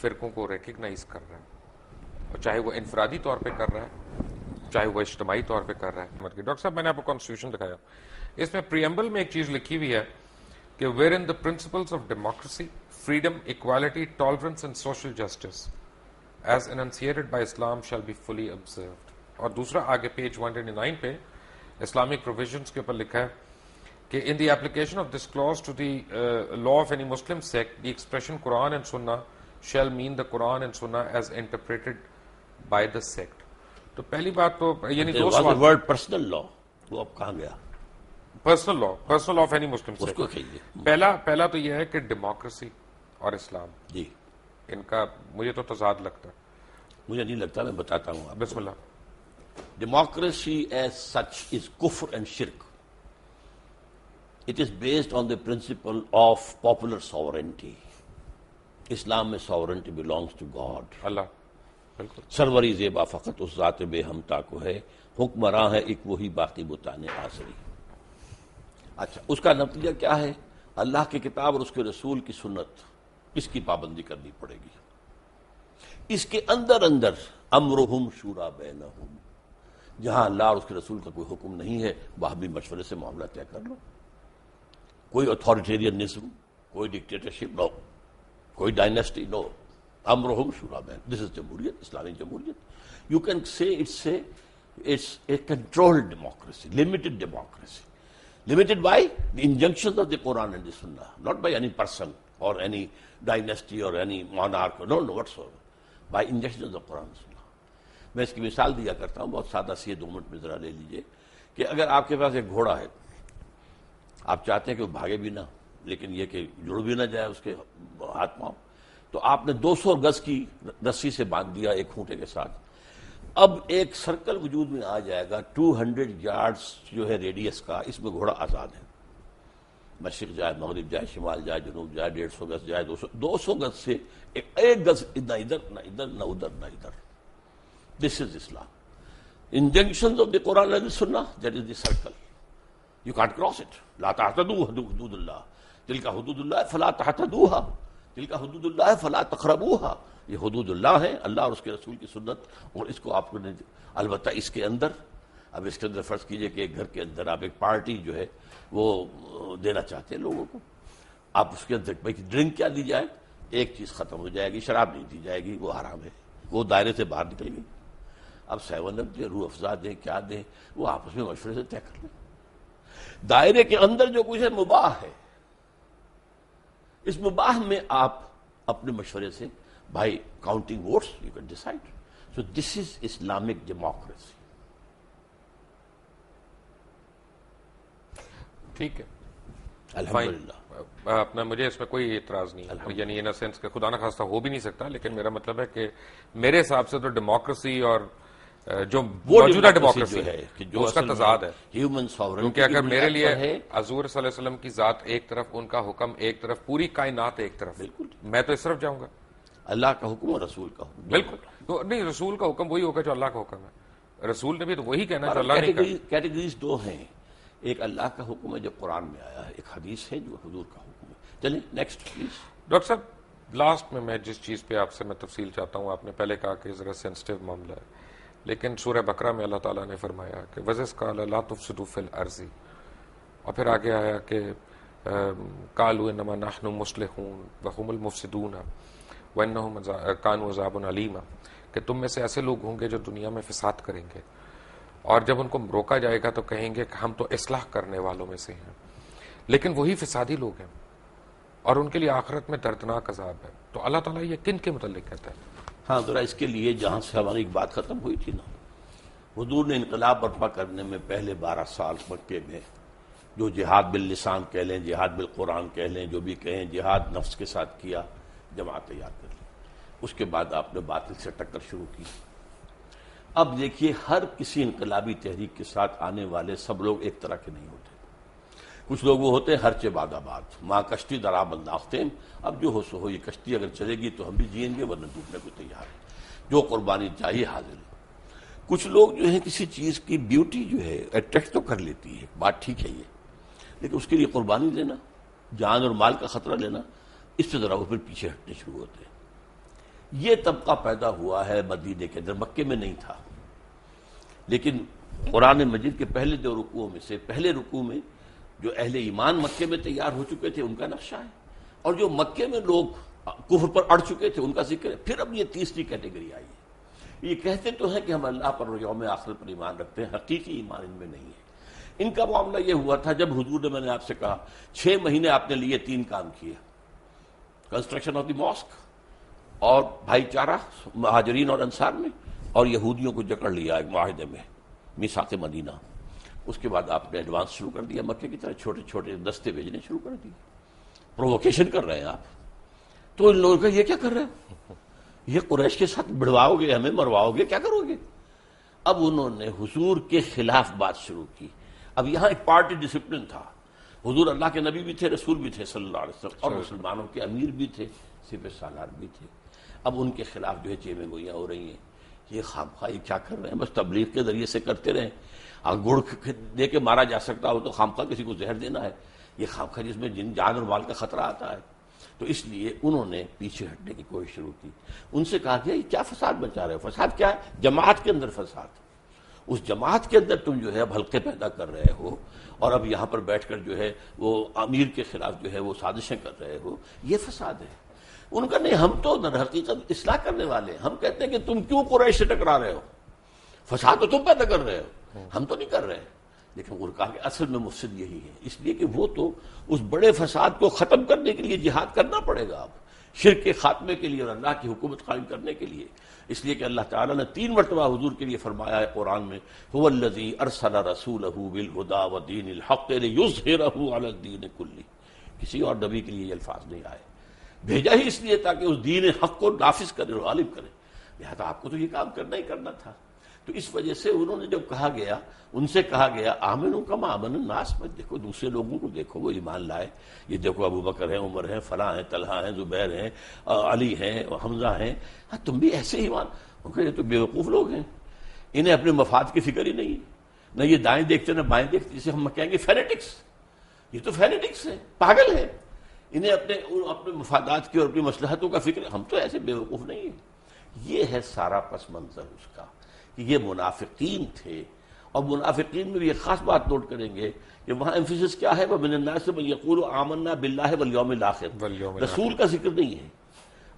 فرقوں کو ریکگنائز کر رہا ہے، اور چاہے وہ انفرادی طور پہ کر رہا ہے چاہے وہ اجتماعی طور پہ کر رہا ہے۔ ڈاکٹر صاحب میں نے آپ کو کانسٹیٹیوشن دکھایا، اس میں پریمبل میں ایک چیز لکھی ہوئی ہے کہ wherein the principles of democracy, freedom, equality, tolerance and social justice as enunciated by Islam shall be fully observed۔ اور دوسرا آگے پیج 129 پہ اسلامک پروویژنس کے اوپر لکھا ہے کہ in the application of this clause to the law of any Muslim sect, the expression Quran and Sunnah shall mean the Quran and Sunnah as interpreted by the sect۔ تو پہلی بات تو یعنی دو سوال، ورڈ پرسنل لا وہ اب کہاں گیا؟ Personal law of any Muslim اس کو سیکٹ۔ کہیے۔ پہلا تو یہ ہے کہ ڈیموکریسی اور اسلام جی ان کا مجھے تو تضاد لگتا ہے۔ مجھے نہیں لگتا، میں بتاتا ہوں آپ۔ بسم اللہ۔ Democracy as such is kufr and shirk. It is based on the principle of popular sovereignty. اسلام میں sovereignty belongs to God. اللہ بالکل سروری زیبا فقط اس ذات بے ہمتا کو ہے، حکمراں ہے ایک وہی باقی بتانے آسری۔ اچھا، اس کا نتیجہ کیا ہے؟ اللہ کی کتاب اور اس کے رسول کی سنت، اس کی پابندی کرنی پڑے گی۔ اس کے اندر امرہم شورا بینہم، جہاں اللہ اور اس کے رسول کا کوئی حکم نہیں ہے وہاں بھی مشورے سے معاملہ طے کر لو۔ کوئی اتھارٹیرینزم، کوئی ڈکٹیٹرشپ نو، کوئی ڈائنیسٹی نو، امرہم شورا بین۔ دس از جمہوریت، اسلامی جمہوریت۔ You can say it's a controlled democracy, limited democracy. Limited by the injunctions of the Quran and the Sunnah, not by any person or any dynasty or any monarch, no whatsoever, by injunctions of the Quran and Sunnah. میں اس کی مثال دیا کرتا ہوں، بہت سادہ سی ہے، 2 minute میں ذرا لے لیجئے کہ اگر آپ کے پاس ایک گھوڑا ہے، آپ چاہتے ہیں کہ وہ بھاگے بھی نہ لیکن یہ کہ جڑ بھی نہ جائے اس کے ہاتھ پاؤں، تو آپ نے 200 گز کی رسی سے باندھ دیا ایک کھونٹے کے ساتھ۔ اب ایک سرکل وجود میں آ جائے گا 200 یارڈز جو ہے ریڈیس کا، اس میں گھوڑا آزاد ہے، مشرق جائے، مغرب جائے، شمال جائے، جنوب جائے، 150 گز جائے، 200 گز سے ایک گز نہ ادھر نہ ادھر نہ ادھر نہ ادھر۔ This is Islam. Injunctions of the Quran and Sunnah, that is the circle, you can't cross it. لا تعتدوا حدود اللہ، تلک حدود اللہ فلا تعتدوها، تلک حدود اللہ فلا تقربوها۔ یہ حدود اللہ ہیں، اللہ اور اس کے رسول کی سنت، اور اس کو آپ نے البتہ اس کے اندر، اب اس کے اندر فرض کیجئے کہ ایک گھر کے اندر آپ ایک پارٹی جو ہے وہ دینا چاہتے ہیں لوگوں کو، آپ اس کے اندر بھائی ڈرنک کیا دی جائے، ایک چیز ختم ہو جائے گی، شراب نہیں دی جائے گی، وہ حرام ہے، وہ دائرے سے باہر نکل گئی۔ اب 7 اپ دیں، روح افزا دیں، کیا دیں، وہ آپس میں مشورے سے طے کر لیں۔ دائرے کے اندر جو کچھ ہے مباح ہے، اس مباح میں آپ اپنے مشورے سے by counting votes you can decide. So this is Islamic democracy. ٹھیک ہے، الحمدللہ۔ اپنا مجھے اس میں کوئی اعتراض نہیں ہے، یعنی ان سینس کہ خدا نخواستہ ہو بھی نہیں سکتا، لیکن میرا مطلب ہے کہ میرے حساب سے تو ڈیموکریسی اور جو موجودہ ڈیموکریسی ہے جو اس کا تضاد ہے، ہیومن ساورنٹی، کیونکہ اگر میرے لیے حضور صلی اللہ علیہ وسلم کی ذات ایک طرف، ان کا حکم ایک طرف، پوری کائنات ایک طرف، بالکل میں تو اس طرف جاؤں گا۔ اللہ کا حکم اور رسول کا حکم، بالکل تو نہیں، رسول کا حکم وہی ہوگا جو اللہ کا حکم ہے، رسول نے بھی تو وہی کہنا ہے جو اللہ نے کہا۔ کیٹیگریز 2 ہیں، ایک اللہ کا حکم ہے جو قرآن میں آیا ہے، ایک حدیث ہے جو حضور کا حکم ہے۔ چلیں نیکسٹ پلیز۔ ڈاکٹر صاحب لاسٹ میں جس چیز پہ آپ سے میں تفصیل چاہتا ہوں، آپ نے پہلے کہا کہ ذرا سینسٹیو معاملہ ہے، لیکن سورہ بقرہ میں اللہ تعالیٰ نے فرمایا کہ وَإِذْ قَالَ لَا تُفْسِدُوا فِي الْأَرْضِ، اور پھر آگے آیا کہ قَالُوا إِنَّمَا نَحْنُ مُصْلِحُونَ وَهُمُ الْمُفْسِدُونَ وَإِنَّهُمْ كَانُوا عَذَابٌ أَلِيمًا، کہ تم میں سے ایسے لوگ ہوں گے جو دنیا میں فساد کریں گے، اور جب ان کو روکا جائے گا تو کہیں گے کہ ہم تو اصلاح کرنے والوں میں سے ہیں، لیکن وہی فسادی لوگ ہیں اور ان کے لیے آخرت میں دردناک عذاب ہے۔ تو اللہ تعالیٰ یہ کن کے متعلق کہتا ہے؟ ہاں ذرا اس کے لیے جہاں سے ہماری ایک بات ختم ہوئی تھی نا، حضور نے انقلاب برپا کرنے میں پہلے 12 سال مکے میں جو جہاد باللسان کہہ لیں، جہاد بالقرآن کہہ لیں، جو بھی کہیں، جہاد نفس کے ساتھ کیا، جماعت تیار کر لی، اس کے بعد آپ نے باطل سے ٹکر شروع کی۔ اب دیکھیے ہر کسی انقلابی تحریک کے ساتھ آنے والے سب لوگ ایک طرح کے نہیں ہوتے، کچھ لوگ وہ ہوتے ہیں ہر چہ باد آباد، ماں کشتی درا بنداختیم، اب جو ہو سو ہو، یہ کشتی اگر چلے گی تو ہم بھی جئیں گے ورنہ ڈوبنے کو تیار ہیں، جو قربانی چاہیے حاضر ہیں۔ کچھ لوگ جو ہیں کسی چیز کی بیوٹی جو ہے اٹریکٹ تو کر لیتی ہے، بات ٹھیک ہے یہ، لیکن اس کے لیے قربانی دینا، جان اور مال کا خطرہ لینا، اس پہ ذرا وہ پھر پیچھے ہٹنے شروع ہوتے ہیں۔ یہ طبقہ پیدا ہوا ہے مدینے کے اندر، مکے میں نہیں تھا، لیکن قرآن مجید کے پہلے 2 رکوعوں میں سے پہلے رکوع میں جو اہل ایمان مکے میں تیار ہو چکے تھے ان کا نقشہ ہے، اور جو مکے میں لوگ کفر پر اڑ چکے تھے ان کا ذکر ہے۔ پھر اب یہ تیسری کیٹیگری آئی ہے، یہ کہتے تو ہیں کہ ہم اللہ پر اور یوم آخر پر ایمان رکھتے ہیں، حقیقی ایمان ان میں نہیں ہے۔ ان کا معاملہ یہ ہوا تھا جب حضور نے، میں نے آپ سے کہا 6 مہینے آپ نے لیے 3 کام کیے، کنسٹرکشن آف دی ماسک، اور بھائی چارہ مہاجرین اور انصار میں، اور یہودیوں کو جکڑ لیا ایک معاہدے میں، میثاق مدینہ۔ اس کے بعد آپ نے ایڈوانس شروع کر دیا، مکے کی طرح چھوٹے چھوٹے دستے بھیجنے شروع کر دیے، پرووکیشن کر رہے ہیں آپ۔ تو ان لوگوں کا یہ کیا کر رہے ہیں، یہ قریش کے ساتھ بڑھواؤ گے، ہمیں مرواؤ گے، کیا کرو گے؟ اب انہوں نے حضور کے خلاف بات شروع کی۔ اب یہاں ایک پارٹی ڈسپلن تھا، حضور اللہ کے نبی بھی تھے، رسول بھی تھے صلی اللہ علیہ وسلم، اور مسلمانوں کے امیر بھی تھے، سپہ سالار بھی تھے۔ اب ان کے خلاف جو ہے چیمیں گوئیاں ہو رہی ہیں، یہ خامخواہ یہ کیا کر رہے ہیں، بس تبلیغ کے ذریعے سے کرتے رہیں، گڑ دے کے مارا جا سکتا ہو تو خامخواہ کسی کو زہر دینا ہے، یہ خامخواہ جس میں جان اور مال کا خطرہ آتا ہے۔ تو اس لیے انہوں نے پیچھے ہٹنے کی کوشش شروع کی۔ ان سے کہا گیا یہ کیا فساد مچا رہے ہو؟ فساد کیا ہے؟ جماعت کے اندر فساد، اس جماعت کے اندر تم جو ہے اب حلقے پیدا کر رہے ہو، اور اب یہاں پر بیٹھ کر جو ہے وہ امیر کے خلاف جو ہے وہ سازشیں کر رہے ہو، یہ فساد ہے۔ ان کا نہیں، ہم تو در حقیقت اصلاح کرنے والے ہیں، ہم کہتے ہیں کہ تم کیوں قریش سے ٹکرا رہے ہو، فساد تو تم پیدا کر رہے ہو، ہم تو نہیں کر رہے۔ لیکن انہوں نے کہا کہ اصل میں مفسد یہی ہے، اس لیے کہ وہ تو اس بڑے فساد کو ختم کرنے کے لیے جہاد کرنا پڑے گا اب، شرک کے خاتمے کے لیے اور اللہ کی حکومت قائم کرنے کے لیے۔ اس لیے کہ اللہ تعالیٰ نے 3 مرتبہ حضور کے لیے فرمایا ہے قرآن میں، هو الذی ارسل رسولہ بالہدی ودین الحق لیظہرہ علی الدین کلہ، کسی اور نبی کے لیے یہ الفاظ نہیں آئے، بھیجا ہی اس لیے تاکہ اس دین حق کو نافذ کرے اور غالب کرے، لہذا آپ کو تو یہ کام کرنا ہی کرنا تھا۔ تو اس وجہ سے انہوں نے جب کہا گیا، ان سے کہا گیا آمنوا کما آمن الناس، میں دیکھو دوسرے لوگوں کو دیکھو وہ ایمان لائے، یہ دیکھو ابو بکر ہیں، عمر ہیں، فلاں ہیں، طلحہ ہیں، زبیر ہیں، علی ہیں، حمزہ ہیں، ہاں تم بھی ایسے ایمان۔ ان کا یہ تو بیوقوف لوگ ہیں، انہیں اپنے مفاد کی فکر ہی نہیں ہے، نہ یہ دائیں دیکھتے نہ بائیں دیکھتے، جسے ہم کہیں گے فینیٹکس، یہ تو فینیٹکس ہیں، پاگل ہیں، انہیں اپنے مفادات کی اور اپنی مصلحتوں کا فکر، ہم تو ایسے بیوقوف نہیں ہیں۔ یہ ہے سارا پس منظر اس کا، کہ یہ منافقین تھے، اور منافقین میں بھی ایک خاص بات نوٹ کریں گے کہ وہاں ایمفیسس کیا ہے، وَمِنَ النَّاسِ مَن يَقُولُ آمَنَّا بِاللَّهِ وَالْيَوْمِ الْآخِرِ، رسول کا ذکر نہیں ہے۔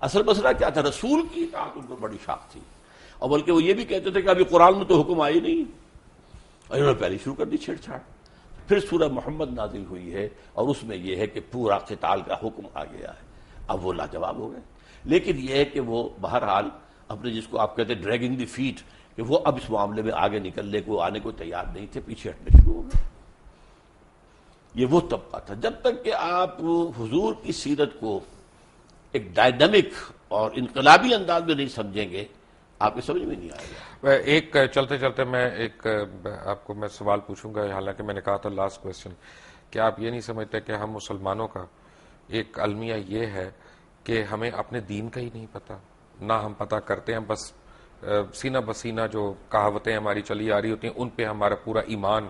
اصل مسئلہ کیا تھا، رسول کی اطاعت ان کو بڑی شاق تھی، اور بلکہ وہ یہ بھی کہتے تھے کہ ابھی قرآن میں تو حکم آئی نہیں، اور انہوں نے پہلے شروع کر دی چھیڑ چھاڑ۔ پھر سورہ محمد نازل ہوئی ہے، اور اس میں یہ ہے کہ پورا قتال کا حکم آ گیا ہے، اب وہ لاجواب ہو گئے۔ لیکن یہ ہے کہ وہ بہرحال اپنے جس کو آپ کہتے ہیں ڈریگنگ دی فیٹ، کہ وہ اب اس معاملے میں آگے نکلنے کو آنے کو تیار نہیں تھے، پیچھے ہٹنے شروع ہو گئے۔ یہ وہ طبقہ تھا۔ جب تک کہ آپ حضور کی سیرت کو ایک ڈائنامک اور انقلابی انداز میں نہیں سمجھیں گے، آپ کی سمجھ میں نہیں آئے گا۔ ایک چلتے چلتے میں ایک آپ کو میں سوال پوچھوں گا، حالانکہ میں نے کہا تھا لاسٹ کویسچن، کہ آپ یہ نہیں سمجھتے کہ ہم مسلمانوں کا ایک المیہ یہ ہے کہ ہمیں اپنے دین کا ہی نہیں پتہ، نہ ہم پتہ کرتے ہیں، بس سینہ بسینہ جو کہاوتیں ہماری چلی آ رہی ہوتی ہیں ان پہ ہمارا پورا ایمان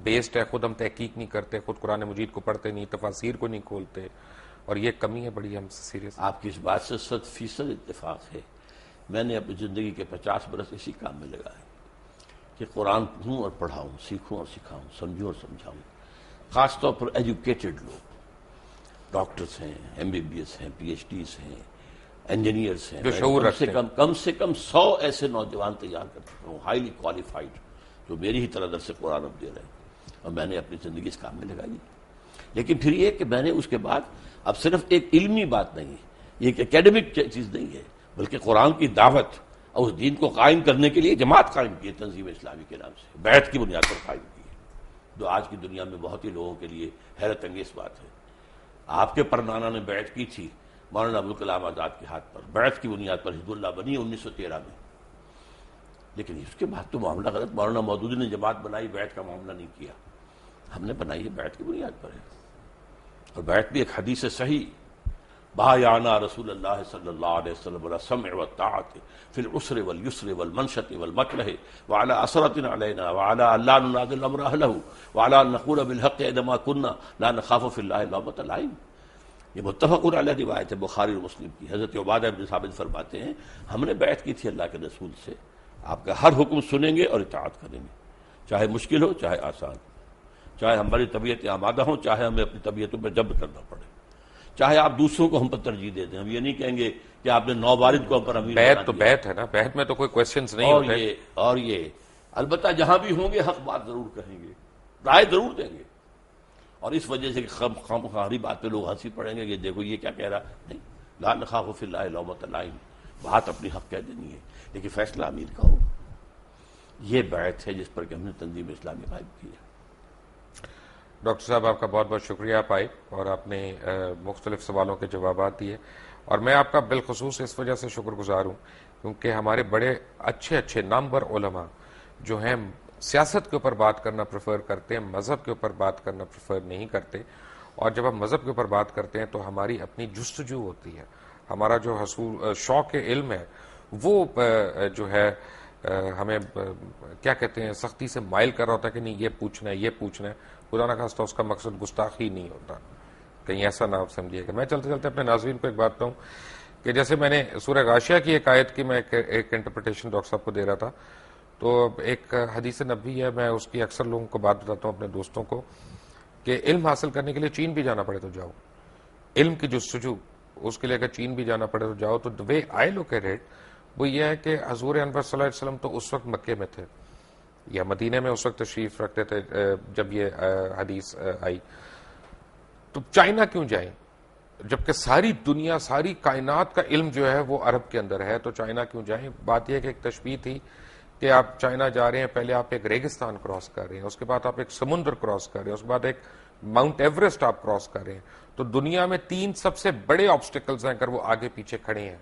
بیسڈ ہے، خود ہم تحقیق نہیں کرتے، خود قرآن مجید کو پڑھتے نہیں، تفاسیر کو نہیں کھولتے، اور یہ کمی ہے بڑی ہم سے سیریس۔ آپ کی اس بات سے 100% اتفاق ہے، میں نے اپنی زندگی کے 50 برس اسی کام میں لگائے کہ قرآن پڑھوں اور پڑھاؤں، سیکھوں اور سکھاؤں، سمجھوں اور سمجھاؤں. خاص طور پر ایجوکیٹڈ لوگ، ڈاکٹرز ہیں، MBBS ہیں، PhDs ہیں، انجینئرس ہیں، جو شعور رکھتے ہیں. کم سے کم 100 ایسے نوجوان تیار کر چکا ہوں، ہائیلی کوالیفائڈ، جو میری ہی طرح درس قرآن اب دے رہے ہیں، اور میں نے اپنی زندگی اس کام میں لگائی. لیکن پھر یہ کہ میں نے اس کے بعد اب صرف ایک علمی بات نہیں ہے، یہ ایک اکیڈمک چیز نہیں ہے، بلکہ قرآن کی دعوت اور اس دین کو قائم کرنے کے لیے جماعت قائم کی ہے تنظیم اسلامی کے نام سے، بیعت کی بنیاد پر قائم کی ہے، جو آج کی دنیا میں بہت ہی لوگوں کے لیے حیرت انگیز بات ہے. آپ کے پرنانا نے بیعت کی تھی مولانا ابوالکلام آزاد کے ہاتھ پر، بیعت کی بنیاد پر حزب اللہ بنی 1913 میں. لیکن اس کے بعد تو معاملہ غلط. مولانا مودودی نے جماعت بنائی، بیعت کا معاملہ نہیں کیا. ہم نے بنائی ہے بیعت کی بنیاد پر ہے، اور بیعت بھی ایک حدیث صحیح، بایعنا رسول اللہ صلی اللہ علیہ وسلم علی السمع والطاعۃ فی العسر والیسر والمنشط والمکرہ وعلی اثرۃ علینا وعلی الا ننازع الامر اہلہ وعلی ان نقول بالحق انما كنا لا نخاف فی اللہ لومۃ لائم. یہ متفق علیہ روایت ہے بخاری اور مسلم کی. حضرت عبادہ بن ثابت فرماتے ہیں ہم نے بیعت کی تھی اللہ کے رسول سے، آپ کا ہر حکم سنیں گے اور اطاعت کریں گے، چاہے مشکل ہو چاہے آسان، چاہے ہماری طبیعت آمادہ ہوں چاہے ہمیں اپنی طبیعتوں پہ جبر کرنا پڑے، چاہے آپ دوسروں کو ہم پر ترجیح دے دیں. ہم یہ نہیں کہیں گے کہ آپ نے 9 وارد کو ہم پر امیر بیعت بنا تو دیا. بیعت ہے نا، بیعت میں تو کوئی کویسچنز نہیں اور ہوتے. یہ البتہ جہاں بھی ہوں گے حق بات ضرور کہیں گے، رائے ضرور دیں گے. اور اس وجہ سے خامخواہی بات پہ لوگ ہنسی پڑیں گے کہ دیکھو یہ کیا کہہ رہا. نہیں، لا نخاف فی اللہ لومۃ لائم، بات اپنی حق کہہ دینی ہے لیکن فیصلہ امیر کا ہو. یہ بیعت ہے جس پر کہ ہم نے تنظیم اسلامی قائم کی ہے. ڈاکٹر صاحب آپ کا بہت بہت شکریہ، آپ آئے اور آپ نے مختلف سوالوں کے جوابات دیے، اور میں آپ کا بالخصوص اس وجہ سے شکر گزار ہوں کیونکہ ہمارے بڑے اچھے نامور علماء جو ہیں سیاست کے اوپر بات کرنا پریفر کرتے ہیں، مذہب کے اوپر بات کرنا پریفر نہیں کرتے. اور جب ہم مذہب کے اوپر بات کرتے ہیں تو ہماری اپنی جستجو ہوتی ہے، ہمارا جو شوق علم ہے وہ جو ہے ہمیں کیا کہتے ہیں سختی سے مائل کر رہا ہوتا ہے کہ نہیں یہ پوچھنا ہے یہ پوچھنا ہے. خدا نہ خواستہ اس کا مقصد گستاخی نہیں ہوتا، کہیں ایسا نہ آپ سمجھیے گا. میں چلتے چلتے اپنے ناظرین کو ایک بات کہوں کہ جیسے میں نے سورہ غاشیہ کی ایک آیت کی میں ایک انٹرپریٹیشن ڈاکٹر صاحب کو دے رہا تھا، تو ایک حدیث نبوی ہے، میں اس کی اکثر لوگوں کو بات بتاتا ہوں اپنے دوستوں کو کہ علم حاصل کرنے کے لیے چین بھی جانا پڑے تو جاؤ، علم کی جستجو اس کے لیے اگر چین بھی جانا پڑے تو جاؤ. تو the way I look at it وہ یہ ہے کہ حضور انور صلی اللہ علیہ وسلم تو اس وقت مکے میں تھے یا مدینے میں اس وقت تشریف رکھتے تھے جب یہ حدیث آئی. تو چائنا کیوں جائیں جبکہ ساری دنیا ساری کائنات کا علم جو ہے وہ عرب کے اندر ہے؟ تو چائنا کیوں جائیں؟ بات یہ کہ ایک تشبیہ تھی کہ آپ چائنا جا رہے ہیں، پہلے آپ ایک ریگستان کراس کر رہے ہیں، اس کے بعد آپ ایک سمندر کراس کر رہے ہیں، اس کے بعد ایک ماؤنٹ ایوریسٹ آپ کراس کر رہے ہیں. تو دنیا میں 3 سب سے بڑے آبسٹیکلز ہیں، اگر وہ آگے پیچھے کھڑے ہیں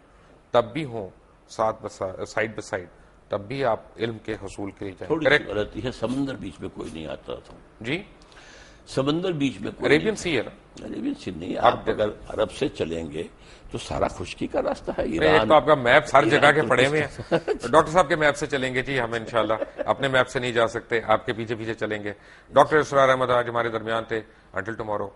تب بھی ہوں سائڈ بائی سائڈ تب بھی آپ علم کے حصول کے لیے جائیں. تھوڑی سی غلطی ہے، سمندر بیچ میں کوئی نہیں آتا تھا. جی سمندر بیچ میں کوئی عربین سی ہے نا، عربین سی نہیں. آپ اگر عرب سے چلیں گے تو سارا خشکی کا راستہ ہے. ایک تو آپ کا میپ ہر جگہ کے پڑے ہوئے ہیں. ڈاکٹر صاحب کے میپ سے چلیں گے جی، ہم انشاءاللہ اپنے میپ سے نہیں جا سکتے، آپ کے پیچھے پیچھے چلیں گے. ڈاکٹر اسرار احمد آج ہمارے درمیان تھے. Until tomorrow.